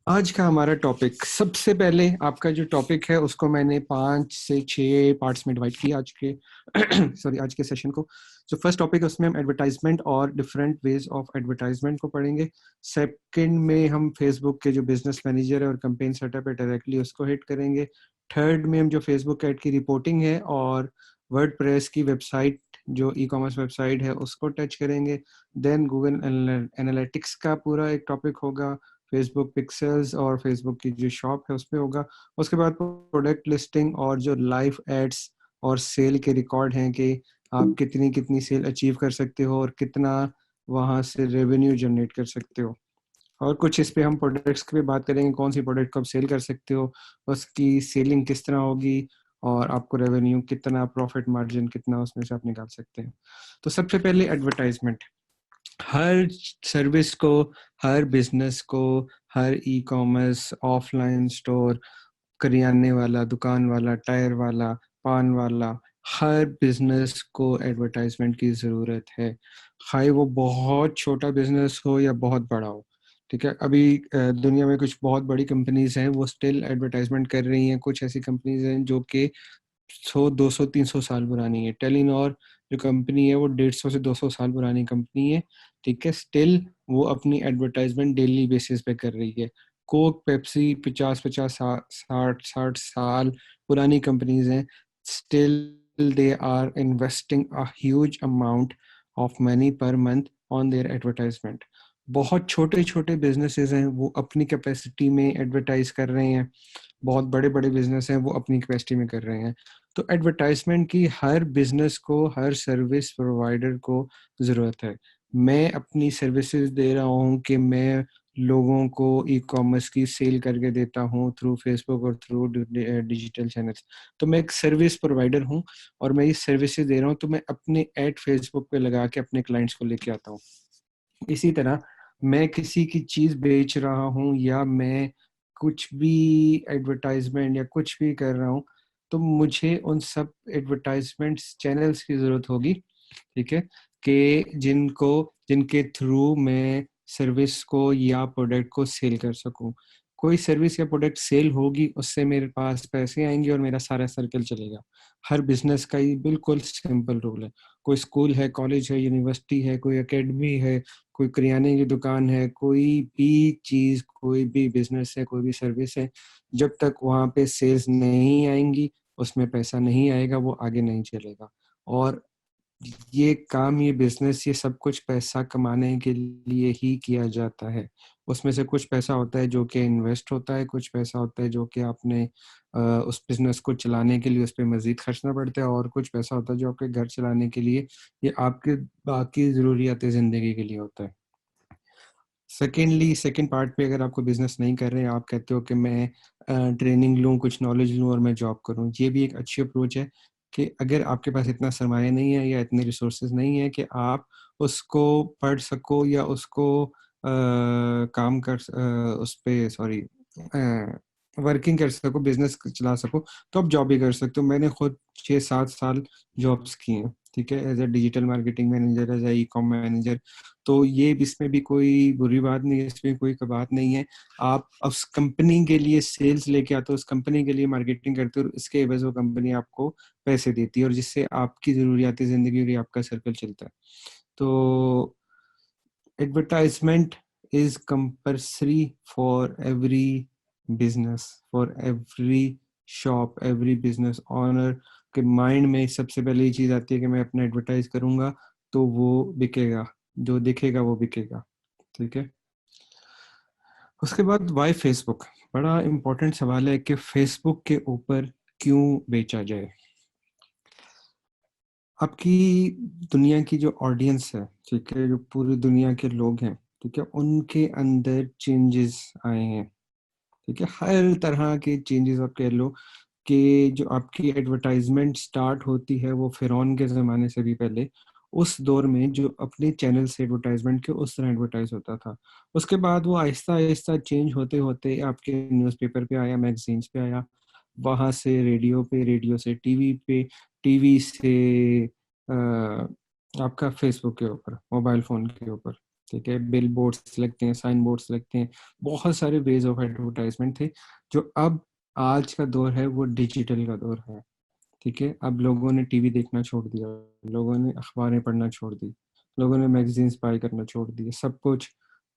आज का हमारा टॉपिक, सबसे पहले आपका जो टॉपिक है उसको मैंने 5 से 6 पार्ट्स में डिवाइड किया आज के सॉरी आज के सेशन को। जो फर्स्ट टॉपिक है उसमें हम एडवर्टाइजमेंट और डिफरेंट वेज ऑफ एडवर्टाइजमेंट को पढ़ेंगे। सेकंड में हम फेसबुक के जो बिजनेस मैनेजर है और कैंपेन सेटअप है डायरेक्टली उसको हिट करेंगे। थर्ड में हम जो फेसबुक ऐड की रिपोर्टिंग है और वर्डप्रेस की वेबसाइट, जो ई कॉमर्स वेबसाइट है, उसको टच करेंगे। देन गूगल एनालिटिक्स का पूरा एक टॉपिक होगा, फेसबुक पिक्सेल्स और फेसबुक की जो शॉप है उस पर होगा। उसके बाद प्रोडक्ट लिस्टिंग और जो लाइव एड्स और सेल के रिकॉर्ड हैं कि आप कितनी कितनी सेल अचीव कर सकते हो और कितना वहाँ से रेवेन्यू जनरेट कर सकते हो। और कुछ इस पे हम प्रोडक्ट्स की भी बात करेंगे, कौन सी प्रोडक्ट कब सेल कर सकते हो, उसकी सेलिंग किस तरह होगी और आपको रेवेन्यू कितना, प्रॉफिट मार्जिन कितना उसमें से आप निकाल सकते हैं। तो सबसे पहले एडवर्टाइजमेंट। हर सर्विस को, हर बिजनेस को, हर ई कॉमर्स, ऑफलाइन स्टोर, करियाने वाला, दुकान वाला, टायर वाला, पान वाला, हर बिजनेस को एडवर्टाइजमेंट की ज़रूरत है। खाई वो बहुत छोटा बिजनेस हो या बहुत बड़ा हो। ठीक है, अभी दुनिया में कुछ बहुत बड़ी कंपनीज हैं, वो स्टिल एडवर्टाइजमेंट कर रही हैं। कुछ ऐसी कंपनीज हैं जो कि 100, 200, 300 साल पुरानी है। टेलीनॉर जो कंपनी है वो 150 से 200 साल पुरानी कंपनी है। ठीक है, स्टिल वो अपनी एडवर्टाइजमेंट डेली बेसिस पे कर रही है। कोक, पेप्सी 50, 50, 60, 60 साल पुरानी कंपनीज हैं। Still they are investing a huge amount of money per month on their advertisement. बहुत छोटे छोटे बिजनेसेस हैं, वो अपनी कैपेसिटी में एडवर्टाइज कर रहे हैं। बहुत बड़े बड़े बिजनेस हैं, वो अपनी कैपेसिटी में कर रहे हैं। तो एडवर्टाइजमेंट की हर बिजनेस को, हर सर्विस प्रोवाइडर को ज़रूरत है। मैं अपनी सर्विसेज दे रहा हूँ कि मैं लोगों को ई कॉमर्स की सेल करके देता हूँ थ्रू फेसबुक और थ्रू डिजिटल चैनल्स। तो मैं एक सर्विस प्रोवाइडर हूँ और मैं ये सर्विसेज दे रहा हूँ, तो मैं अपने एड फेसबुक पे लगा के अपने क्लाइंट्स को लेके आता हूँ। इसी तरह मैं किसी की चीज़ बेच रहा हूँ या मैं कुछ भी एडवर्टाइजमेंट या कुछ भी कर रहा हूँ, तो मुझे उन सब एडवर्टाइजमेंट्स चैनल्स की ज़रूरत होगी। ठीक है, कि जिनके थ्रू मैं सर्विस को या प्रोडक्ट को सेल कर सकूं। कोई सर्विस या प्रोडक्ट सेल होगी, उससे मेरे पास पैसे आएंगे और मेरा सारा सर्कल चलेगा। हर बिजनेस का ये बिल्कुल सिंपल रूल है। कोई स्कूल है, कॉलेज है, यूनिवर्सिटी है, कोई एकेडमी है, कोई करियाने की दुकान है, कोई भी चीज़, कोई भी बिजनेस है, कोई भी सर्विस है, जब तक वहाँ पे सेल्स नहीं आएंगी, उसमें पैसा नहीं आएगा, वो आगे नहीं चलेगा। और ये काम, ये बिजनेस, ये सब कुछ पैसा कमाने के लिए ही किया जाता है। उसमें से कुछ पैसा होता है जो कि इन्वेस्ट होता है, कुछ पैसा होता है जो कि आपने उस बिजनेस को चलाने के लिए उस पर मजीद खर्चना पड़ता है, और कुछ पैसा होता है जो आपके घर चलाने के लिए या आपके बाकी ज़रूरियात ज़िंदगी के लिए होता है। सेकेंडली, सेकेंड पार्ट पे, अगर आपको बिजनेस नहीं कर रहे हैं, आप कहते हो कि मैं ट्रेनिंग लूँ, कुछ नॉलेज लूँ और मैं जॉब करूँ, ये भी एक अच्छी अप्रोच है। कि अगर आपके पास इतना सरमाया नहीं है या इतने रिसोर्सेज नहीं है कि आप उसको पढ़ सको या उसको काम कर उस पे सॉरी वर्किंग कर सको, बिजनेस चला सको, तो आप जॉब भी कर सकते हो। मैंने खुद 6-7 साल जॉब्स की हैं। ठीक है, as a digital marketing manager, as a e com manager. तो ये इसमें भी कोई बुरी बात नहीं है, इसमें कोई बात नहीं है। आप उस कंपनी के लिए सेल्स लेके आते हो, उस कंपनी के लिए मार्केटिंग करते हो, और इसके एवज वो कंपनी आपको पैसे देती है और जिससे आपकी ज़रूरियात ज़िंदगी और आपका सर्कल चलता है। तो advertisement is compulsory for every business, for every shop, every business honour के माइंड में सबसे पहले ये चीज़ आती है कि मैं अपना एडवर्टाइज करूंगा तो वो बिकेगा, जो दिखेगा वो बिकेगा। ठीक है, उसके बाद वाई फेसबुक। बड़ा इंपॉर्टेंट सवाल है कि फेसबुक के ऊपर क्यों बेचा जाए। आपकी दुनिया की जो ऑडियंस है, ठीक है, जो पूरी दुनिया के लोग हैं, ठीक है, उनके अंदर चेंजेस आए हैं। ठीक है, हर तरह के चेंजेस आप कह लो। कि जो आपकी एडवर्टाइजमेंट स्टार्ट होती है वो फिरौन के ज़माने से भी पहले, उस दौर में जो अपने चैनल से एडवर्टाइजमेंट के उस तरह एडवर्टाइज होता था। उसके बाद वो आहिस्ता आहिस्ता चेंज होते होते आपके न्यूज़पेपर पे आया, मैगजीन्स पे आया, वहाँ से रेडियो पे, रेडियो से टीवी पे, टीवी से आपका फेसबुक के ऊपर, मोबाइल फ़ोन के ऊपर। ठीक है, बिल बोर्ड्स लगते हैं, साइन बोर्ड्स लगते हैं, बहुत सारे वेज ऑफ एडवर्टाइजमेंट थे। जो अब आज का दौर है वो डिजिटल का दौर है। ठीक है, अब लोगों ने टीवी देखना छोड़ दिया, लोगों ने अखबारें पढ़ना छोड़ दी, लोगों ने मैगजीन्स बाय करना छोड़ दिए, सब कुछ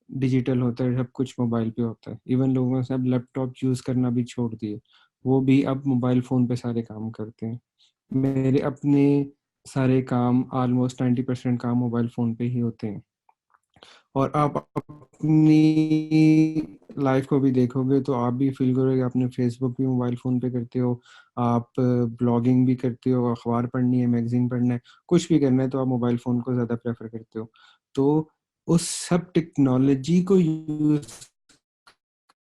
डिजिटल होता है, सब कुछ मोबाइल पे होता है। इवन लोगों ने अब लैपटॉप यूज़ करना भी छोड़ दिए, वो भी अब मोबाइल फ़ोन पे सारे काम करते हैं। मेरे अपने सारे काम ऑलमोस्ट 90% काम मोबाइल फ़ोन पे ही होते हैं। और आप अपनी लाइफ को भी देखोगे तो आप भी फील करोगे, आपने फेसबुक भी मोबाइल फ़ोन पे करते हो, आप ब्लॉगिंग भी करते हो, अखबार पढ़नी है, मैगजीन पढ़ना है, कुछ भी करना है तो आप मोबाइल फ़ोन को ज़्यादा प्रेफर करते हो। तो उस सब टेक्नोलॉजी को यूज़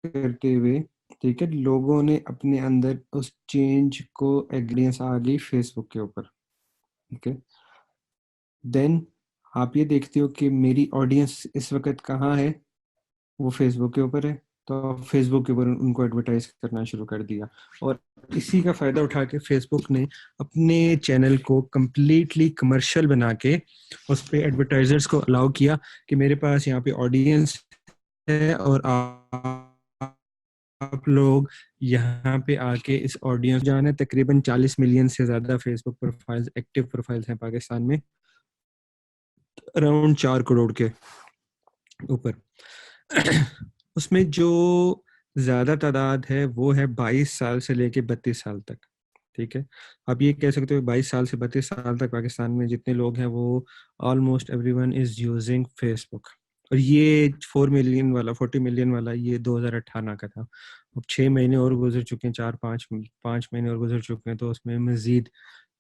करते हुए, ठीक है, लोगों ने अपने अंदर उस चेंज को एग्रीडेंस आ गई फेसबुक के ऊपर। ठीक है, देन आप ये देखते हो कि मेरी ऑडियंस इस वक्त कहाँ है, वो फेसबुक के ऊपर है। तो फेसबुक के ऊपर उनको एडवर्टाइज करना शुरू कर दिया, और इसी का फायदा उठा के फेसबुक ने अपने चैनल को कम्प्लीटली कमर्शियल बना के उस पे एडवर्टाइजर्स को अलाउ किया कि मेरे पास यहाँ पे ऑडियंस है, और आप लोग यहाँ पे आके इस ऑडियंस जाने, तकरीबन 40 मिलियन से ज़्यादा फेसबुक प्रोफाइल्स, एक्टिव प्रोफाइल्स हैं पाकिस्तान में, अराउंड 4 करोड़ के ऊपर। उसमें जो ज़्यादा तादाद है वो है 22 साल से लेके 32 साल तक। ठीक है, आप ये कह सकते हो 22 साल से 32 साल तक पाकिस्तान में जितने लोग हैं वो almost everyone is using Facebook. और ये 4 मिलियन वाला, 40 मिलियन वाला, ये 2018 का था। अब 6 महीने और गुजर चुके हैं, 4-5 महीने और गुजर चुके हैं, तो उसमें मज़ीद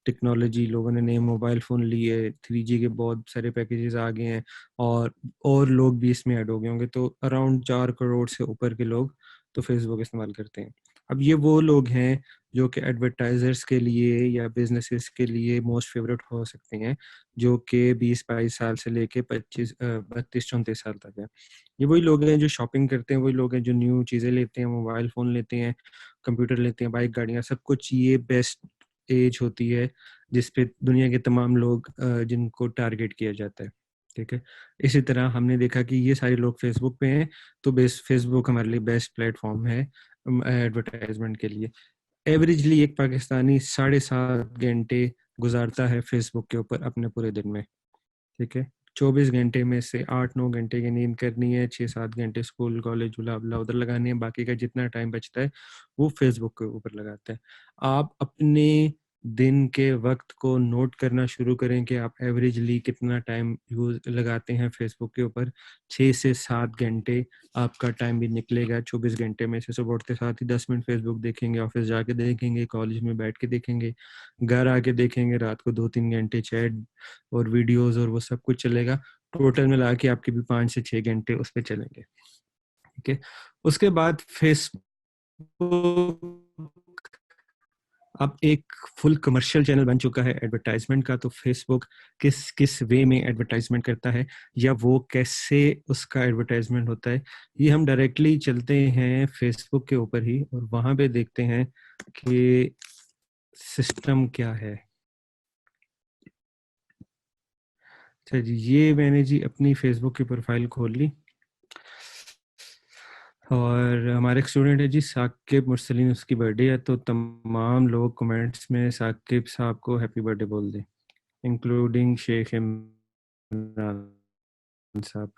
टेक्नोलॉजी, लोगों ने नए मोबाइल फ़ोन लिए, 3G के बहुत सारे पैकेजेस आ गए हैं, और लोग भी इसमें ऐड हो गए होंगे। तो अराउंड 4 करोड़ से ऊपर के लोग तो फेसबुक इस्तेमाल करते हैं। अब ये वो लोग हैं जो कि एडवर्टाइजर्स के लिए या बिजनेसेस के लिए मोस्ट फेवरेट हो सकते हैं, जो कि 20-22 साल से लेके 32-34 साल तक है। ये वही लोग हैं जो शॉपिंग करते हैं, वही लोग हैं जो न्यू चीज़ें लेते हैं, मोबाइल फ़ोन लेते हैं, कंप्यूटर लेते हैं, बाइक, गाड़ियाँ, सब कुछ। ये बेस्ट एज होती है जिस पे दुनिया के तमाम लोग जिनको टारगेट किया जाता है। ठीक है, इसी तरह हमने देखा कि ये सारे लोग फेसबुक पे हैं, तो बेस्ट फेसबुक हमारे लिए बेस्ट प्लेटफॉर्म है एडवर्टाइजमेंट के लिए। एवरेजली एक पाकिस्तानी 7.5 घंटे गुजारता है फेसबुक के ऊपर अपने पूरे दिन में। ठीक है, 24 घंटे में से 8-9 घंटे की नींद करनी है, 6-7 घंटे स्कूल कॉलेज बुला बुला उधर लगानी है, बाकी का जितना टाइम बचता है वो फेसबुक के ऊपर लगाता है। आप अपने दिन के वक्त को नोट करना शुरू करें कि आप एवरेजली कितना टाइम यूज लगाते हैं फेसबुक के ऊपर। 6 से 7 घंटे आपका टाइम भी निकलेगा। 24 घंटे में से सुबह उठते साथ ही 10 मिनट फेसबुक देखेंगे, ऑफिस जाके देखेंगे, कॉलेज में बैठ के देखेंगे, घर आके देखेंगे, रात को 2-3 घंटे चैट और वीडियोस और वो सब कुछ चलेगा। टोटल मिला के आपके भी 5 से 6 घंटे उस पर चलेंगे। ठीक है, उसके बाद फेसबुक अब एक फुल कमर्शियल चैनल बन चुका है एडवर्टाइजमेंट का। तो फेसबुक किस किस वे में एडवर्टाइजमेंट करता है, या वो कैसे उसका एडवर्टाइजमेंट होता है, ये हम डायरेक्टली चलते हैं फेसबुक के ऊपर ही और वहां पे देखते हैं कि सिस्टम क्या है। अच्छा जी, ये मैंने जी अपनी फेसबुक की प्रोफाइल खोल ली, और हमारे एक स्टूडेंट है जी साकिब मुरसलीन, उसकी बर्थडे है, तो तमाम लोग कमेंट्स में साकिब साहब को हैप्पी बर्थडे बोल दें, इंक्लूडिंग शेख इमरान साहब।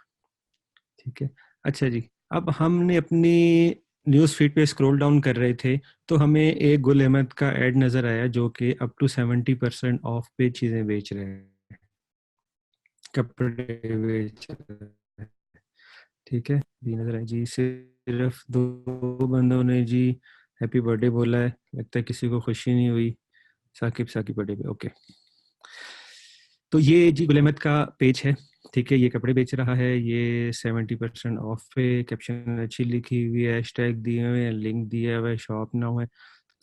ठीक है, अच्छा जी, अब हमने अपनी न्यूज़ फीड पे स्क्रॉल डाउन कर रहे थे तो हमें एक गुल अहमद का ऐड नज़र आया जो कि अप टू 70% ऑफ पे चीज़ें बेच रहे हैं, कपड़े बेच रहे हैं। ठीक है, भी नजर आई जी, सिर्फ 2 बंदों ने जी हैप्पी बर्थडे बोला है, लगता है किसी को खुशी नहीं हुई साकिब साकिब बर्थडे पे। ओके, तो ये जी गुल अहमद का पेज है। ठीक है, ये कपड़े बेच रहा है, ये 70% ऑफ पे, कैप्शन अच्छी लिखी हुई है, हैशटैग दिए हुए हैं, लिंक दिया हुआ है, शॉप नाउ है,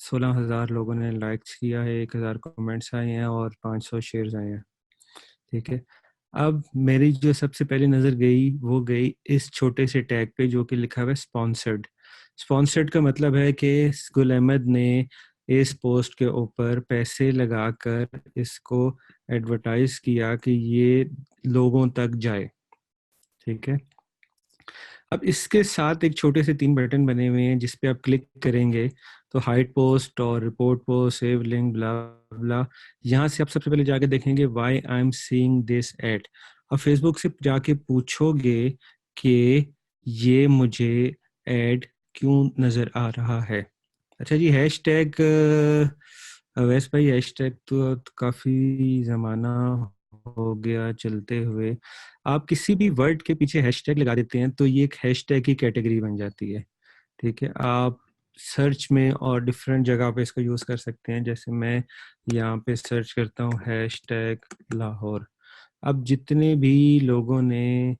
16,000 लोगों ने लाइक्स किया है, 1,000 कमेंट्स आए हैं और 500 शेयर्स आए हैं। ठीक है, अब मेरी जो सबसे पहले नज़र गई वो गई इस छोटे से टैग पे जो कि लिखा हुआ है स्पॉन्सर्ड। स्पॉन्सर्ड का मतलब है कि गुल अहमद ने इस पोस्ट के ऊपर पैसे लगाकर इसको एडवर्टाइज किया कि ये लोगों तक जाए। ठीक है। अब इसके साथ एक छोटे से 3 बटन बने हुए हैं जिस पे आप क्लिक करेंगे तो हाइड पोस्ट और report post, save link, blah blah. यहाँ से आप सबसे पहले जाके देखेंगे why I am seeing this ad. अब फेसबुक से जाके पूछोगे कि ये मुझे एड क्यों नजर आ रहा है। अच्छा जी, हैशटैग वैसे भाई हैशटैग तो काफी जमाना हो गया चलते हुए। आप किसी भी वर्ड के पीछे हैशटैग लगा देते हैं तो ये एक हैशटैग की कैटेगरी बन जाती है। ठीक है, आप सर्च में और डिफरेंट जगह पे इसको यूज कर सकते हैं। जैसे मैं यहाँ पे सर्च करता हूँ हैशटैग लाहौर। अब जितने भी लोगों ने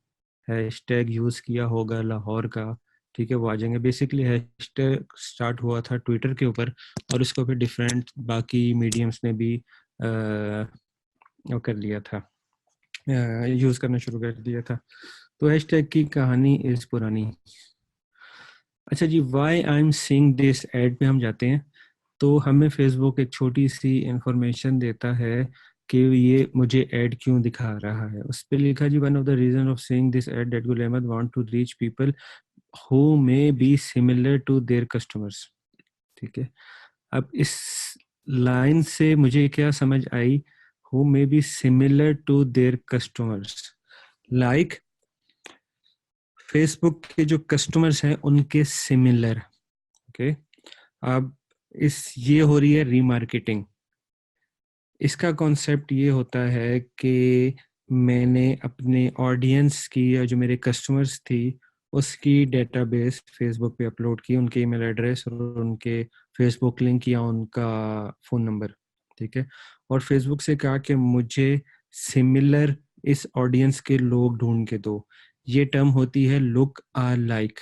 हैशटैग यूज किया होगा लाहौर का, ठीक है, वो आ जाएंगे। बेसिकली हैशटैग स्टार्ट हुआ था ट्विटर के ऊपर और उसको फिर डिफरेंट बाकी मीडियम्स ने भी वो कर लिया था, यूज करना शुरू कर दिया था। तो हैशटैग की कहानी इस पुरानी। अच्छा जी, why I am seeing this ad पे हम जाते हैं तो हमें फेसबुक एक छोटी सी इंफॉर्मेशन देता है कि ये मुझे ऐड क्यों दिखा रहा है। उस पर लिखा जी, one of the reason of seeing this ad that Gul Ahmed want to reach people who may be similar to their customers. ठीक है, अब इस लाइन से मुझे क्या समझ आई, who may be similar to their customers, like Facebook के जो कस्टमर्स हैं उनके सिमिलर। ओके, अब इस ये हो रही है रीमार्केटिंग। इसका कॉन्सेप्ट ये होता है कि मैंने अपने ऑडियंस की या जो मेरे कस्टमर्स थी उसकी डेटाबेस फेसबुक पे अपलोड की, उनके ईमेल एड्रेस और उनके फेसबुक लिंक या उनका फ़ोन नंबर। ठीक है, और फेसबुक से कहा कि मुझे सिमिलर इस ऑडियंस के लोग ढूंढ के दो। ये टर्म होती है लुक आर लाइक।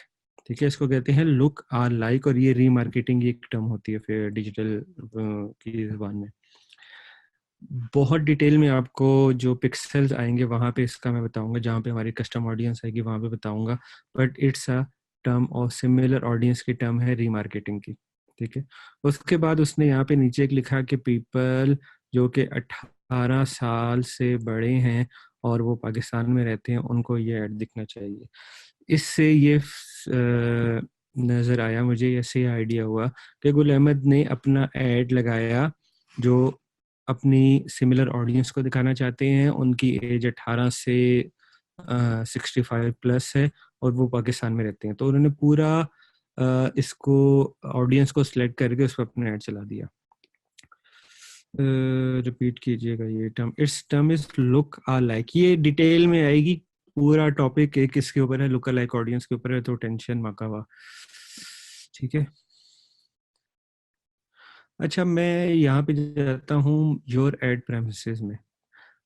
ठीक है, इसको कहते हैं लुक आर लाइक और ये रीमार्केटिंग की एक टर्म होती है फिर डिजिटल की जुबान में। बहुत डिटेल में आपको जो पिक्सेल्स आएंगे वहां पे इसका मैं बताऊंगा, जहाँ पे हमारी कस्टम ऑडियंस आएगी वहां पे बताऊंगा। बट इट्स अ टर्म और सिमिलर ऑडियंस की टर्म है रीमार्केटिंग की। ठीक है, उसके बाद उसने यहाँ पे नीचे एक लिखा कि पीपल जो कि 18 साल से बड़े हैं और वो पाकिस्तान में रहते हैं उनको ये ऐड दिखना चाहिए। इससे ये नज़र आया मुझे, ऐसे आइडिया हुआ कि गुल अहमद ने अपना ऐड लगाया जो अपनी सिमिलर ऑडियंस को दिखाना चाहते हैं। उनकी एज 18 से 65 प्लस है और वो पाकिस्तान में रहते हैं। तो उन्होंने पूरा इसको ऑडियंस को सिलेक्ट करके उस पर अपना ऐड चला दिया। रिपीट कीजिएगा ये term, it's term is look a like. ये डिटेल में आएगी, पूरा टॉपिक एक इसके ऊपर है, लुक लाइक ऑडियंस के ऊपर है, तो टेंशन मका हुआ। ठीक है, अच्छा मैं यहाँ पे जाता हूँ योर एड प्रेमिसेस में।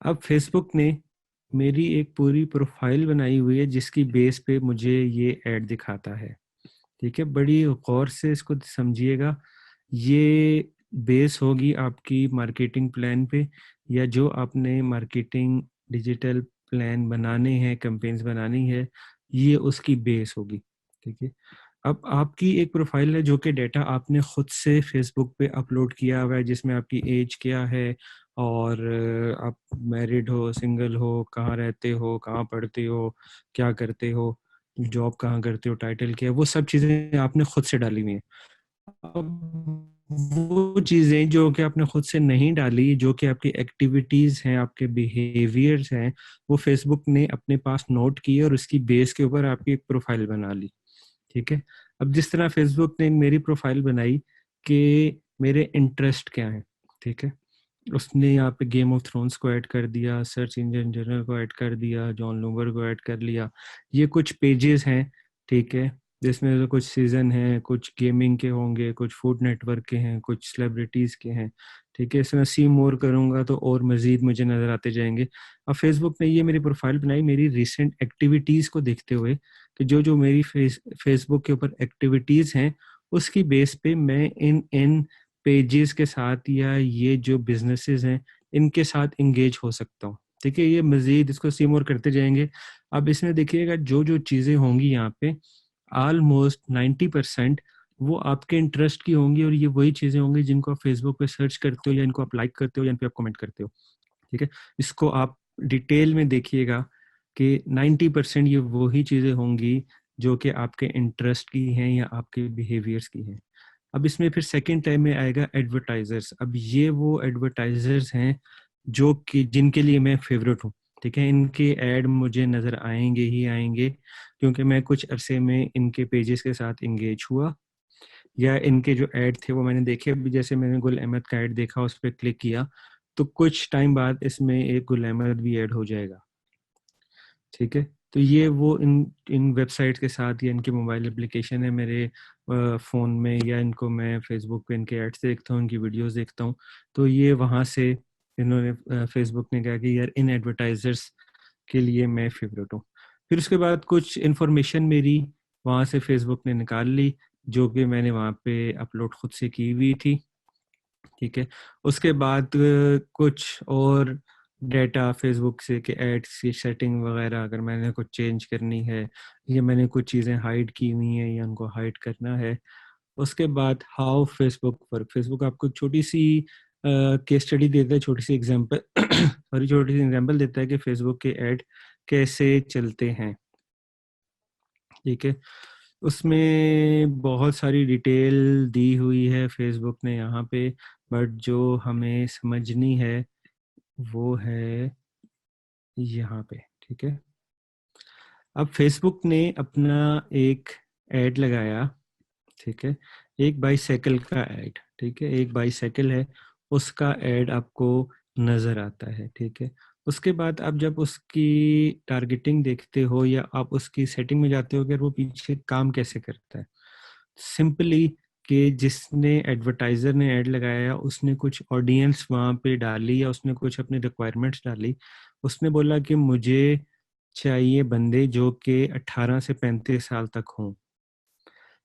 अब फेसबुक ने मेरी एक पूरी प्रोफाइल बनाई हुई है जिसकी बेस पे मुझे ये ऐड दिखाता है। ठीक है, बड़ी गौर से इसको समझिएगा। ये बेस होगी आपकी मार्केटिंग प्लान पे, या जो आपने मार्केटिंग डिजिटल प्लान बनाने हैं, कैंपेन्स बनानी है, ये उसकी बेस होगी। ठीक है, अब आपकी एक प्रोफाइल है जो कि डेटा आपने खुद से फेसबुक पे अपलोड किया हुआ है, जिसमें आपकी एज क्या है और आप मैरिड हो, सिंगल हो, कहाँ रहते हो, कहाँ पढ़ते हो, क्या करते हो, जॉब कहाँ करते हो, टाइटल क्या है, वो सब चीज़ें आपने खुद से डाली हुई हैं। अब वो चीज़ें जो कि आपने खुद से नहीं डाली, जो कि आपकी एक्टिविटीज़ हैं, आपके बिहेवियर्स हैं, वो फेसबुक ने अपने पास नोट की और उसकी बेस के ऊपर आपकी एक प्रोफाइल बना ली। ठीक है, अब जिस तरह फेसबुक ने मेरी प्रोफाइल बनाई कि मेरे इंटरेस्ट क्या है, ठीक है, उसने यहाँ पे गेम ऑफ थ्रोन्स को ऐड कर दिया, सर्च इंजन जनरल को ऐड कर दिया, जॉन लूबर को ऐड कर लिया। ये कुछ पेजेस हैं, ठीक है, जिसमें तो कुछ सीजन है, कुछ गेमिंग के होंगे, कुछ फूड नेटवर्क के हैं, कुछ सेलिब्रिटीज़ के हैं। ठीक है, इसमें सी मोर करूँगा तो और मज़ीद मुझे नज़र आते जाएंगे। अब फेसबुक ने ये मेरी प्रोफाइल बनाई मेरी रिसेंट एक्टिविटीज़ को देखते हुए कि जो जो मेरी फेसबुक के ऊपर एक्टिविटीज़ हैं उसकी बेस पे मैं इन इन पेजेस के साथ या ये जो बिजनेसेस हैं इनके साथ इंगेज हो सकता हूँ। ठीक है, ये मज़ीद इसको सीमोर करते जाएंगे। अब इसमें देखिएगा जो जो चीज़ें होंगी यहाँ पे ऑलमोस्ट 90% वो आपके इंटरेस्ट की होंगी और ये वही चीज़ें होंगी जिनको आप फेसबुक पे सर्च करते हो या इनको आप लाइक करते हो या इन पे आप कमेंट करते हो। ठीक है, इसको आप डिटेल में देखिएगा कि 90% ये वही चीज़ें होंगी जो कि आपके इंटरेस्ट की हैं या आपके बिहेवियर्स की हैं। अब इसमें फिर सेकंड टाइम में आएगा एडवर्टाइजर्स। अब ये वो एडवर्टाइजर्स हैं जो कि जिनके लिए मैं फेवरेट हूँ, ठीक है। इनके ऐड मुझे नज़र आएंगे ही आएंगे, क्योंकि मैं कुछ अरसे में इनके पेजेस के साथ इंगेज हुआ, या इनके जो ऐड थे वो मैंने देखे। अभी जैसे मैंने गुल अहमद का ऐड देखा, उस पर क्लिक किया, तो कुछ टाइम बाद इसमें एक गुल अहमद भी ऐड हो जाएगा, ठीक है। तो ये वो इन इन वेबसाइट के साथ या इनके मोबाइल एप्लीकेशन है मेरे फ़ोन में, या इनको मैं फेसबुक पे इनके एड्स देखता हूँ, इनकी वीडियोस देखता हूँ, तो ये वहाँ से इन्होंने फेसबुक ने कहा कि यार इन एडवर्टाइजर्स के लिए मैं फेवरेट हूँ। फिर उसके बाद कुछ इन्फॉर्मेशन मेरी वहाँ से फेसबुक ने निकाल ली, जो कि मैंने वहाँ पे अपलोड खुद से की हुई थी, ठीक है। उसके बाद कुछ और डेटा फेसबुक से कि एड्स की सेटिंग वगैरह अगर मैंने कुछ चेंज करनी है, या मैंने कुछ चीज़ें हाइड की हुई हैं या उनको हाइड करना है। उसके बाद हाउ फेसबुक वर्क, फेसबुक आपको एक छोटी सी केस स्टडी देता है, छोटी सी एग्जांपल सॉरी छोटी सी एग्जांपल देता है कि फेसबुक के ऐड कैसे चलते हैं, ठीक है। उसमें बहुत सारी डिटेल दी हुई है फेसबुक ने यहाँ पे, बट जो हमें समझनी है वो है यहाँ पे, ठीक है। अब फेसबुक ने अपना एक ऐड लगाया, ठीक है, एक बाईसाइकिल का ऐड, ठीक है, एक बाईसाइकिल है, उसका ऐड आपको नजर आता है, ठीक है। उसके बाद आप जब उसकी टारगेटिंग देखते हो या आप उसकी सेटिंग में जाते हो कि वो पीछे काम कैसे करता है, सिंपली कि जिसने एडवर्टाइजर ने ऐड लगाया उसने कुछ ऑडियंस वहाँ पे डाली, या उसने कुछ अपनी रिक्वायरमेंट्स डाली। उसने बोला कि मुझे चाहिए बंदे जो कि 18 से 35 साल तक हों।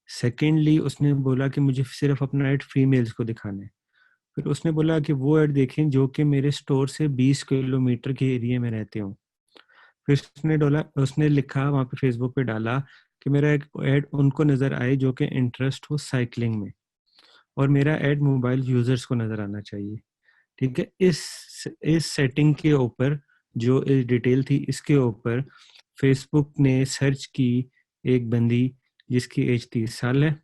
सेकेंडली उसने बोला कि मुझे सिर्फ अपना ऐड फीमेल्स को दिखाना है। फिर उसने बोला कि वो ऐड देखें जो कि मेरे स्टोर से 20 किलोमीटर के एरिया में रहते हों। फिर उसने लिखा वहाँ पे फेसबुक पे डाला कि मेरा एक ऐड उनको नज़र आए जो कि इंटरेस्ट हो साइकिलिंग में, और मेरा ऐड मोबाइल यूजर्स को नज़र आना चाहिए, ठीक है। इस सेटिंग के ऊपर, जो इस डिटेल थी इसके ऊपर फेसबुक ने सर्च की एक बंदी जिसकी एज 30 साल है,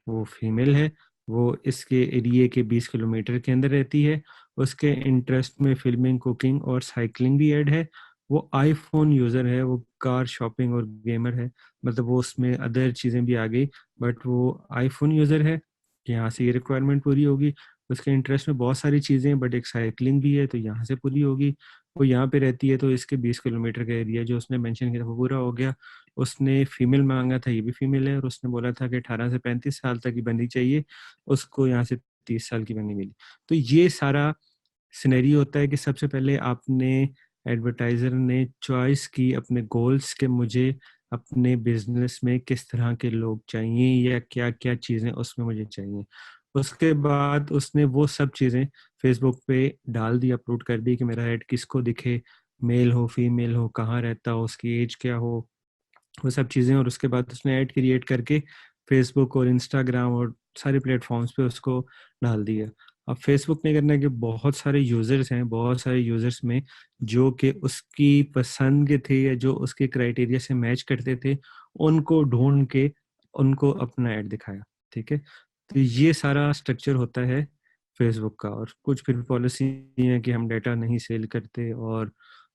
वो फीमेल है, वो इसके एरिए के 20 किलोमीटर के अंदर रहती है, उसके इंटरेस्ट में फिल्मिंग, कुकिंग और साइकिलिंग भी ऐड है, वो आईफोन यूज़र है, वो कार शॉपिंग और गेमर है, मतलब वो उसमें अदर चीज़ें भी आ गई, बट वो आईफोन यूज़र है, यहाँ से ये रिक्वायरमेंट पूरी होगी। उसके इंटरेस्ट में बहुत सारी चीज़ें हैं, बट एक साइकिलिंग भी है, तो यहाँ से पूरी होगी। वो यहाँ पे रहती है, तो इसके 20 किलोमीटर का एरिया जो उसने मेंशन किया था वो पूरा हो गया। उसने फीमेल मांगा था, ये भी फीमेल है, और उसने बोला था कि 18 से 35 साल तक की बंदी चाहिए, उसको यहाँ से 30 साल की बंदी मिली। तो ये सारा सिनेरियो होता है कि सबसे पहले आपने, एडवर्टाइजर ने चॉइस की अपने गोल्स के, मुझे अपने बिजनेस में किस तरह के लोग चाहिए या क्या क्या चीज़ें उसमें मुझे चाहिए। उसके बाद उसने वो सब चीज़ें फेसबुक पे डाल दी, अपलोड कर दी कि मेरा ऐड किसको दिखे, मेल हो फीमेल हो, कहाँ रहता हो, उसकी एज क्या हो, वो सब चीज़ें। और उसके बाद उसने ऐड क्रिएट करके फेसबुक और इंस्टाग्राम और सारे प्लेटफॉर्म्स पे उसको डाल दिया। अब फेसबुक ने करना है कि बहुत सारे यूज़र्स हैं, बहुत सारे यूज़र्स में जो कि उसकी पसंद के थे या जो उसके क्राइटेरिया से मैच करते थे, उनको ढूंढ के उनको अपना ऐड दिखाया, ठीक है। तो ये सारा स्ट्रक्चर होता है फेसबुक का। और कुछ फिर पॉलिसी है कि हम डाटा नहीं सेल करते, और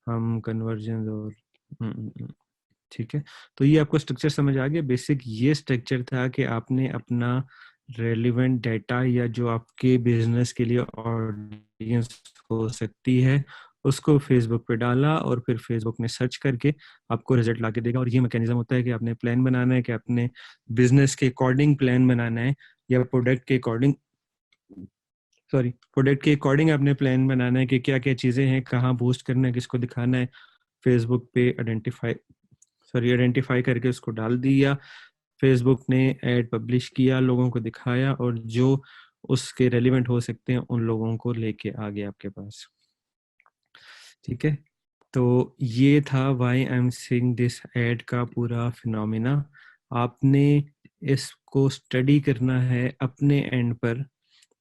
हम कन्वर्जन और ठीक है। तो ये आपको स्ट्रक्चर समझ आ गया। बेसिक ये स्ट्रक्चर था कि आपने अपना रेलिवेंट डाटा या जो आपके बिजनेस के लिए ऑडियंस हो सकती है उसको फेसबुक पे डाला, और फिर फेसबुक ने सर्च करके आपको रिजल्ट ला के देगा। और ये मैकेनिज्म होता है कि आपने प्लान बनाना है कि अपने बिजनेस के अकॉर्डिंग प्लान बनाना है, या प्रोडक्ट के अकॉर्डिंग, सॉरी, प्रोडक्ट के अकॉर्डिंग आपने प्लान बनाना है कि क्या क्या चीज़ें हैं, कहाँ बूस्ट करना है, किसको दिखाना है। फेसबुक पे आइडेंटिफाई करके उसको डाल दिया, फेसबुक ने ऐड पब्लिश किया, लोगों को दिखाया, और जो उसके रेलिवेंट हो सकते हैं उन लोगों को लेके आ गया आपके पास, ठीक है। तो ये था why I am seeing this add का पूरा फिनोमिना। आपने इसको स्टडी करना है अपने एंड पर,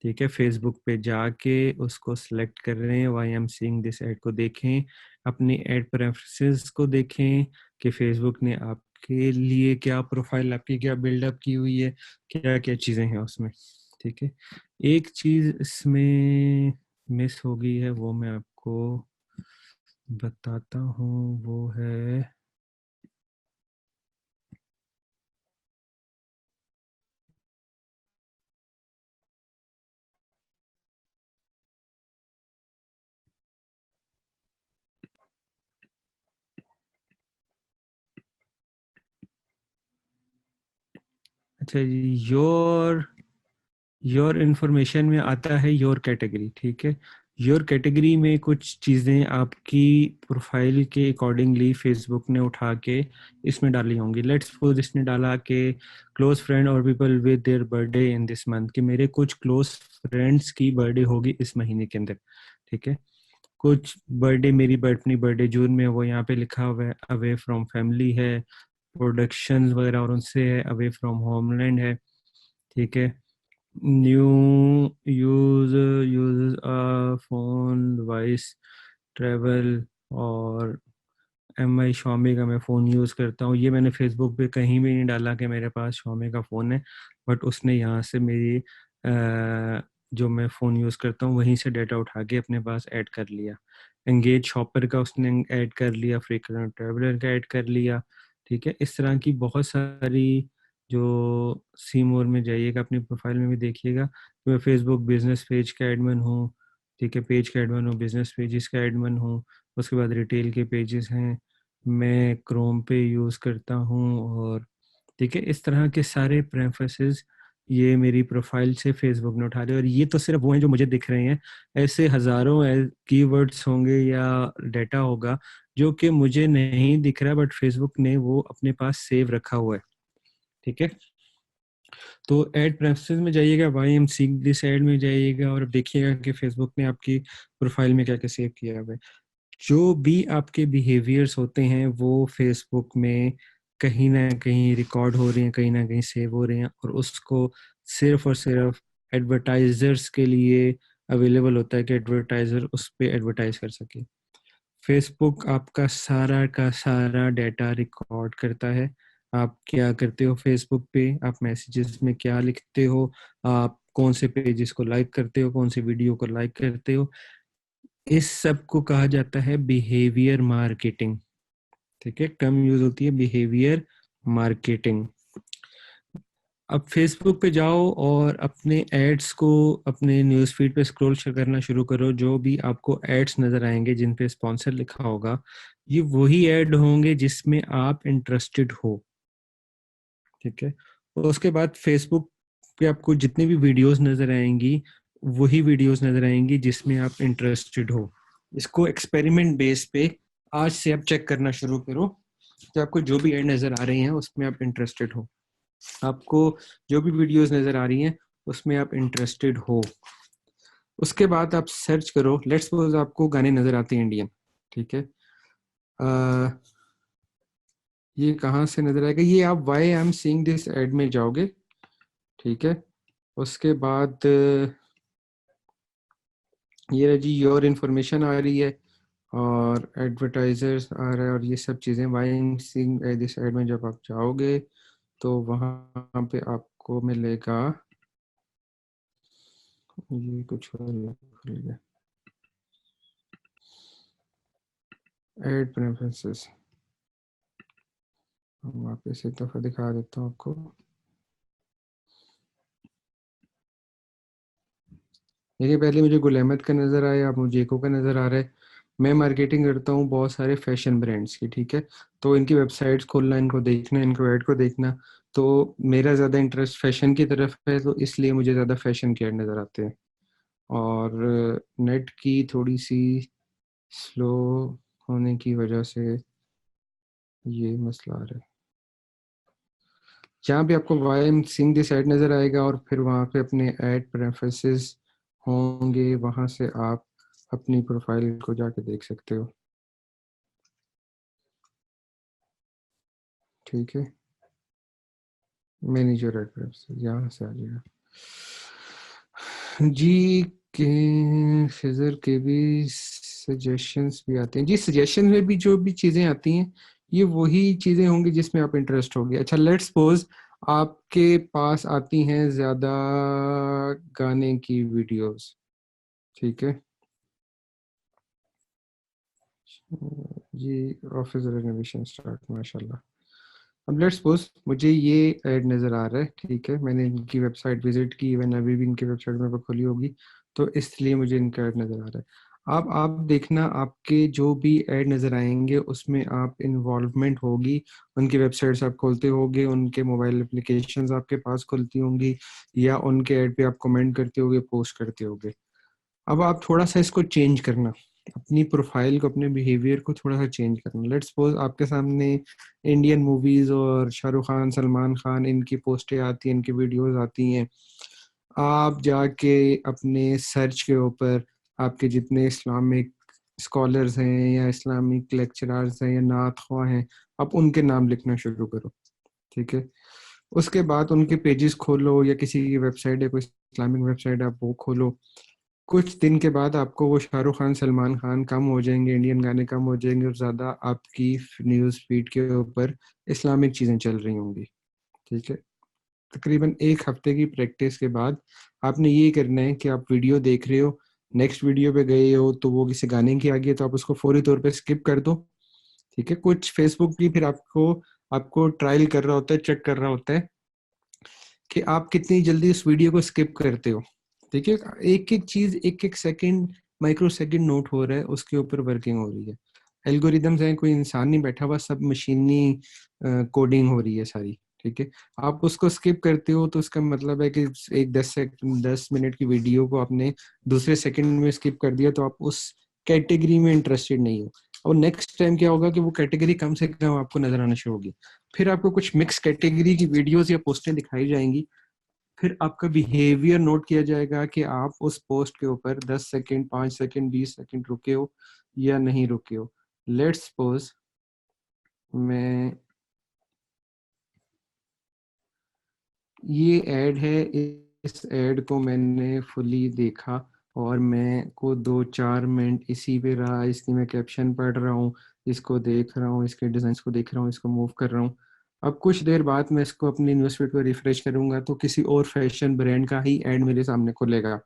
ठीक है, फेसबुक पे जाके उसको सिलेक्ट कर रहे हैं, why I am seeing this add को देखें, अपनी ऐड प्रेफरेंसेस को देखें कि फेसबुक ने आपके लिए क्या प्रोफाइल आपकी क्या बिल्डअप की हुई है, क्या क्या चीज़ें हैं उसमें। ठीक है, एक चीज़ इसमें मिस हो गई है, वो मैं आपको बताता हूँ, वो है अच्छा जी, योर इन्फॉर्मेशन में आता है योर कैटेगरी। ठीक है, योर कैटेगरी में कुछ चीज़ें आपकी प्रोफाइल के अकॉर्डिंगली फेसबुक ने उठा के इसमें डाली होंगी। लेट्स सपोज इसने डाला कि क्लोज फ्रेंड और people with their birthday in this month, कि मेरे कुछ क्लोज फ्रेंड्स की बर्थडे होगी इस महीने के अंदर। ठीक है, कुछ बर्थडे मेरी अपनी बर्थडे जून में है, वो यहाँ पे लिखा हुआ है, अवे फ्रॉम फैमिली है, प्रोडक्शन वगैरह और उनसे है, अवे फ्रॉम होमलैंड है। ठीक है, new use use phone device travel, और एम आई Xiaomi का मैं फ़ोन यूज़ करता हूँ। ये मैंने फेसबुक पे कहीं भी नहीं डाला कि मेरे पास Xiaomi का फ़ोन है, बट उसने यहाँ से मेरी जो मैं फ़ोन यूज़ करता हूँ वहीं से डाटा उठा के अपने पास ऐड कर लिया। एंगेज शॉपर का उसने ऐड कर लिया, फ्रीक्वेंट ट्रैवलर का ऐड कर लिया। ठीक है, इस तरह की बहुत सारी, जो सी मोर में जाइएगा अपनी प्रोफाइल में भी देखिएगा, तो मैं फेसबुक बिजनेस पेज का एडमिन हूँ। ठीक है, पेज का एडमिन हूँ, बिजनेस पेजेस का एडमिन हूँ। उसके बाद रिटेल के पेजेस हैं, मैं क्रोम पे यूज़ करता हूँ। और ठीक है, इस तरह के सारे प्रेफरेंसेस ये मेरी प्रोफाइल से फेसबुक ने उठा लिया, और ये तो सिर्फ वो हैं जो मुझे दिख रहे हैं। ऐसे हज़ारों कीवर्ड्स होंगे या डाटा होगा जो कि मुझे नहीं दिख रहा, बट फेसबुक ने वो अपने पास सेव रखा हुआ है। ठीक है, तो ऐड प्रेफरेंसेस में जाइएगा, why am seeing this ad में जाइएगा, और अब देखिएगा कि फेसबुक ने आपकी प्रोफाइल में क्या क्या सेव किया हुआ है। जो भी आपके बिहेवियर्स होते हैं वो फेसबुक में कहीं ना कहीं रिकॉर्ड हो रहे हैं, कहीं ना कहीं सेव हो रहे हैं, और उसको सिर्फ और सिर्फ एडवर्टाइजर्स के लिए अवेलेबल होता है कि एडवर्टाइजर उस पर एडवर्टाइज कर सके। फेसबुक आपका सारा का सारा डाटा रिकॉर्ड करता है। आप क्या करते हो फेसबुक पे, आप मैसेजेस में क्या लिखते हो, आप कौन से पेजेस को लाइक करते हो, कौन से वीडियो को लाइक करते हो, इस सब को कहा जाता है बिहेवियर मार्केटिंग। ठीक है, कम यूज होती है बिहेवियर मार्केटिंग। अब फेसबुक पे जाओ और अपने एड्स को अपने न्यूज़ फीड पे स्क्रॉल करना शुरू करो। जो भी आपको एड्स नजर आएंगे जिन पे स्पॉन्सर लिखा होगा, ये वही एड होंगे जिसमें आप इंटरेस्टेड हो। ठीक है, और उसके बाद फेसबुक पे आपको जितनी भी वीडियोस नजर आएंगी, वही वीडियोस नजर आएंगी जिसमें आप इंटरेस्टेड हो। इसको एक्सपेरिमेंट बेस पे आज से आप चेक करना शुरू करो कि आपको जो भी एड नजर आ रही हैं उसमें आप इंटरेस्टेड हो, आपको जो भी वीडियोस नजर आ रही हैं उसमें आप इंटरेस्टेड हो। उसके बाद आप सर्च करो, लेट्स सपोज आपको गाने नजर आते हैं इंडियन। ठीक है, ये कहाँ से नजर आएगा, ये आप why I am seeing this ad में जाओगे। ठीक है, उसके बाद ये रही जी योर इन्फॉर्मेशन आ रही है, और एडवर्टाइजर्स आ रहा है, और ये सब चीज़ें why I am seeing this ad में जब आप जाओगे तो वहाँ पे आपको मिलेगा, ये कुछ और खुल गया, एड प्रेफरेंसेस। वापस एक दफ़ा दिखा देता हूँ आपको। देखिए, पहले मुझे गुल अहमद का नज़र आया, अब मुझे एको का नज़र आ रहा है। मैं मार्केटिंग करता हूँ बहुत सारे फैशन ब्रांड्स की। ठीक है, तो इनकी वेबसाइट्स खोलना, इनको देखना, इनको ऐड को देखना, तो मेरा ज़्यादा इंटरेस्ट फैशन की तरफ है, तो इसलिए मुझे ज़्यादा फैशन के ऐड नज़र आते हैं। और नेट की थोड़ी सी स्लो होने की वजह से ये मसला आ रहा है। जहाँ भी आपको why am seeing this ad नज़र आएगा और फिर वहाँ पे अपने ऐड प्रेफरेंसेस होंगे, वहाँ से आप अपनी प्रोफाइल को जाके देख सकते हो। ठीक है, मैनेजर ऐड प्रेफरेंसेस यहाँ से आ जाएगा। जी के फिजर के भी सजेशंस भी आते हैं जी। सजेशन में भी जो भी चीजें आती हैं ये वही चीजें होंगी जिसमें आप इंटरेस्ट होगी। अच्छा, लेट्स सपोज आपके पास आती हैं ज्यादा गाने की वीडियोस, ठीक है जी। ऑफिस रेनोवेशन स्टार्ट, माशाल्लाह। अब लेट्स सपोज मुझे ये ऐड नज़र आ रहा है, ठीक है, मैंने इनकी वेबसाइट विजिट की, इवन अभी भी इनकी वेबसाइट मेरे पास खुली होगी, तो इसलिए मुझे इनका ऐड नज़र आ रहा है। अब आप देखना आपके जो भी ऐड नज़र आएंगे उसमें आप इन्वॉल्वमेंट होगी, उनकी वेबसाइट्स आप खोलते होगे, उनके मोबाइल एप्लीकेशंस आपके पास खुलती होंगी, या उनके ऐड पे आप कमेंट करते होगे, पोस्ट करते होगे। अब आप थोड़ा सा इसको चेंज करना, अपनी प्रोफाइल को, अपने बिहेवियर को थोड़ा सा चेंज करना। लेट्स सपोज आपके सामने इंडियन मूवीज और शाहरुख खान, सलमान खान, इनकी पोस्टें आती हैं, इनकी वीडियोस आती हैं। आप जाके अपने सर्च के ऊपर आपके जितने इस्लामिक स्कॉलर्स हैं या इस्लामिक लेक्चरर्स हैं या नात ख्वाह हैं, आप उनके नाम लिखना शुरू करो, ठीक है। उसके बाद उनके पेजेस खोलो, या किसी की वेबसाइट है, कोई इस्लामिक वेबसाइट है, आप वो खोलो। कुछ दिन के बाद आपको वो शाहरुख खान, सलमान खान कम हो जाएंगे, इंडियन गाने कम हो जाएंगे, और ज़्यादा आपकी न्यूज़ फीड के ऊपर इस्लामिक चीज़ें चल रही होंगी, ठीक है। तकरीबन एक हफ्ते की प्रैक्टिस के बाद आपने ये करना है कि आप वीडियो देख रहे हो, नेक्स्ट वीडियो पे गए हो तो वो किसी गाने की आ गई है, तो आप उसको फौरी तौर पे स्किप कर दो, ठीक है। कुछ फेसबुक भी फिर आपको आपको ट्रायल कर रहा होता है, चेक कर रहा होता है कि आप कितनी जल्दी उस वीडियो को स्किप करते हो, ठीक है। एक एक चीज, एक एक सेकंड, माइक्रो सेकंड नोट हो रहा है, उसके ऊपर वर्किंग हो रही है। एल्गोरिदम्स हैं, कोई इंसान नहीं बैठा हुआ, सब मशीनी कोडिंग हो रही है सारी, ठीक है। आप उसको स्किप करते हो तो उसका मतलब है कि एक 10 मिनट की वीडियो को आपने दूसरे सेकंड में स्किप कर दिया, तो आप उस कैटेगरी में इंटरेस्टेड नहीं हो। और नेक्स्ट टाइम क्या होगा कि वो कैटेगरी कम से कम आपको नजर आना शुरू होगी। फिर आपको कुछ मिक्स कैटेगरी की वीडियोस या पोस्टें दिखाई जाएंगी। फिर आपका बिहेवियर नोट किया जाएगा कि आप उस पोस्ट के ऊपर 10 सेकंड, 5 सेकंड, 20 सेकंड रुके हो या नहीं रुके हो। लेट्स सपोज मैं, ये ऐड है, इस ऐड को मैंने फुली देखा और मैं को 2-4 मिनट इसी पे रहा, इसकी मैं कैप्शन पढ़ रहा हूँ, इसको देख रहा हूँ, इसके डिजाइन को देख रहा हूँ, इसको मूव कर रहा हूँ। अब कुछ देर बाद मैं इसको अपनी न्यूज़फीड को रिफ्रेश करूंगा तो किसी और फैशन ब्रांड का ही ऐड मेरे सामने खुलेगा,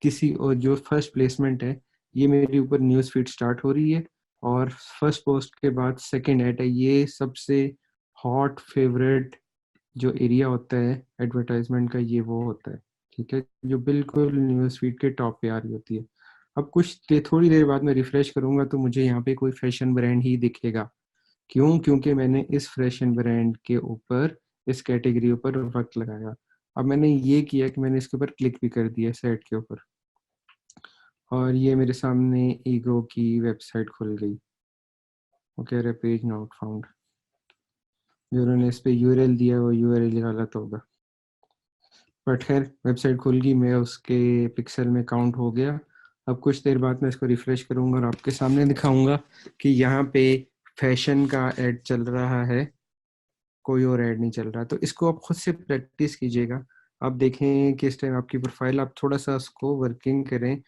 किसी और, जो फर्स्ट प्लेसमेंट है, ये मेरे ऊपर न्यूज़फीड स्टार्ट हो रही है, और फर्स्ट पोस्ट के बाद सेकंड ऐड है, ये सबसे हॉट फेवरेट जो एरिया होता है एडवर्टाइजमेंट का, ये वो होता है, ठीक है, जो बिल्कुल न्यूज़ फीड के टॉप पे आ रही होती है। अब थोड़ी देर बाद मैं रिफ्रेश करूंगा तो मुझे यहाँ पे कोई फैशन ब्रांड ही दिखेगा। क्यों? क्योंकि मैंने इस फैशन ब्रांड के ऊपर, इस कैटेगरी ऊपर वक्त लगाया। अब मैंने ये किया कि मैंने इसके ऊपर क्लिक भी कर दिया सेट के ऊपर, और ये मेरे सामने ईगो की वेबसाइट खुल गई। वो कह रहा है पेज नॉट फाउंड, जो उन्होंने इस पे यूआरएल दिया वो यूआरएल गलत होगा। बट खैर वेबसाइट खुल गई, मैं उसके पिक्सल में काउंट हो गया। अब कुछ देर बाद मैं इसको रिफ्रेश करूंगा और आपके सामने दिखाऊंगा कि यहाँ पे फैशन का ऐड चल रहा है, कोई और ऐड नहीं चल रहा। तो इसको आप खुद से प्रैक्टिस कीजिएगा। आप देखें कि इस टाइम आपकी प्रोफाइल, आप थोड़ा सा उसको वर्किंग करें,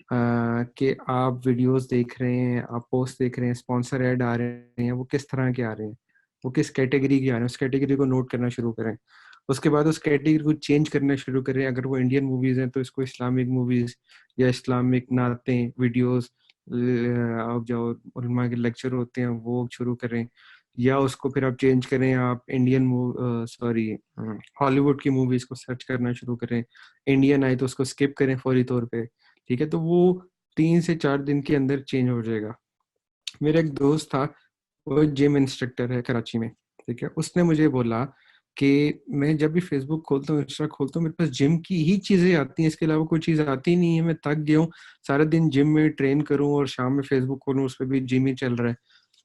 कि आप वीडियोस देख रहे हैं, आप पोस्ट देख रहे हैं, स्पॉन्सर ऐड आ रहे हैं, वो किस तरह के आ रहे हैं, वो किस कैटेगरी के आ रहे हैं, उस कैटेगरी को नोट करना शुरू करें। उसके बाद उस कैटेगरी को चेंज करना शुरू करें। अगर वो इंडियन मूवीज हैं तो इसको इस्लामिक मूवीज या इस्लामिक नातें वीडियोस, आप जो उलमा के लेक्चर होते हैं वो शुरू करें, या उसको फिर आप चेंज करें, आप इंडियन सॉरी हॉलीवुड की मूवीज को सर्च करना शुरू करें। इंडियन आए तो उसको स्किप करें फौरी तौर पे, ठीक है। तो वो 3 से 4 दिन के अंदर चेंज हो जाएगा। मेरा एक दोस्त था, वो जिम इंस्ट्रक्टर है कराची में, ठीक है। उसने मुझे बोला कि मैं जब भी फेसबुक खोलता हूँ, इंस्टा खोलता हूँ, मेरे पास जिम की ही चीजें आती हैं, इसके अलावा कोई चीज आती नहीं है। मैं थक गया हूँ, सारा दिन जिम में ट्रेन करूँ और शाम में फेसबुक खोलूँ, उस पर भी जिम ही चल रहा है।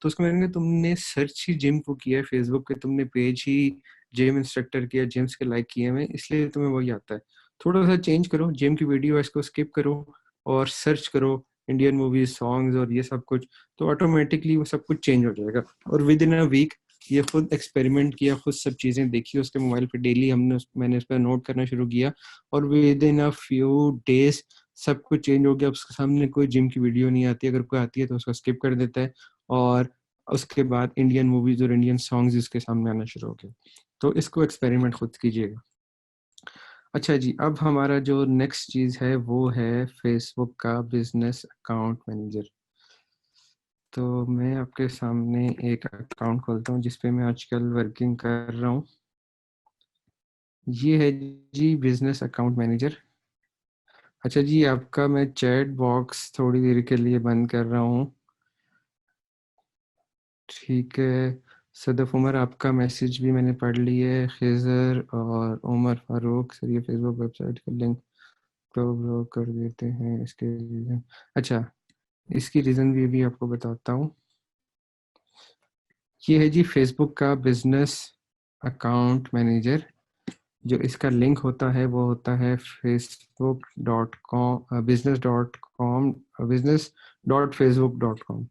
तो उसको मैंने कहा, तुमने सर्च ही जिम को किया है फेसबुक पे, तुमने पेज ही जिम इंस्ट्रक्टर किया, जिम्स के लाइक किए हैं, इसलिए तुम्हें वही आता है। थोड़ा सा चेंज करो, जिम की वीडियो है इसको स्किप करो और सर्च करो इंडियन मूवीज, सॉन्ग्स और ये सब कुछ, तो ऑटोमेटिकली वो सब कुछ चेंज हो जाएगा। और विद इन अ वीक ये खुद एक्सपेरिमेंट किया, खुद सब चीज़ें देखी उसके मोबाइल पे डेली। मैंने उस पर नोट करना शुरू किया और with in a few days सब कुछ चेंज हो गया। उसके सामने कोई जिम की वीडियो नहीं आती, अगर कोई आती है तो उसको स्किप कर देता है, और उसके बाद इंडियन मूवीज और इंडियन सॉन्ग्स इसके सामने आना शुरू हो गए। तो इसको एक्सपेरिमेंट खुद कीजिएगा। अच्छा जी, अब हमारा जो नेक्स्ट चीज़ है वो है फेसबुक का बिजनेस अकाउंट मैनेजर। तो मैं आपके सामने एक अकाउंट खोलता हूँ जिसपे मैं आजकल वर्किंग कर रहा हूँ। ये है जी बिजनेस अकाउंट मैनेजर। अच्छा जी, आपका मैं चैट बॉक्स थोड़ी देर के लिए बंद कर रहा हूँ। ठीक है सदफ उमर, आपका मैसेज भी मैंने पढ़ लिया है। खिजर और उमर फारूक सर, ये फेसबुक वेबसाइट का लिंक तो ब्लॉक कर देते हैं, इसके रीज़न। अच्छा, इसकी रीज़न भी आपको बताता हूँ। ये है जी फेसबुक का बिजनेस अकाउंट मैनेजर। जो इसका लिंक होता है वो होता है facebook.com business.facebook.com।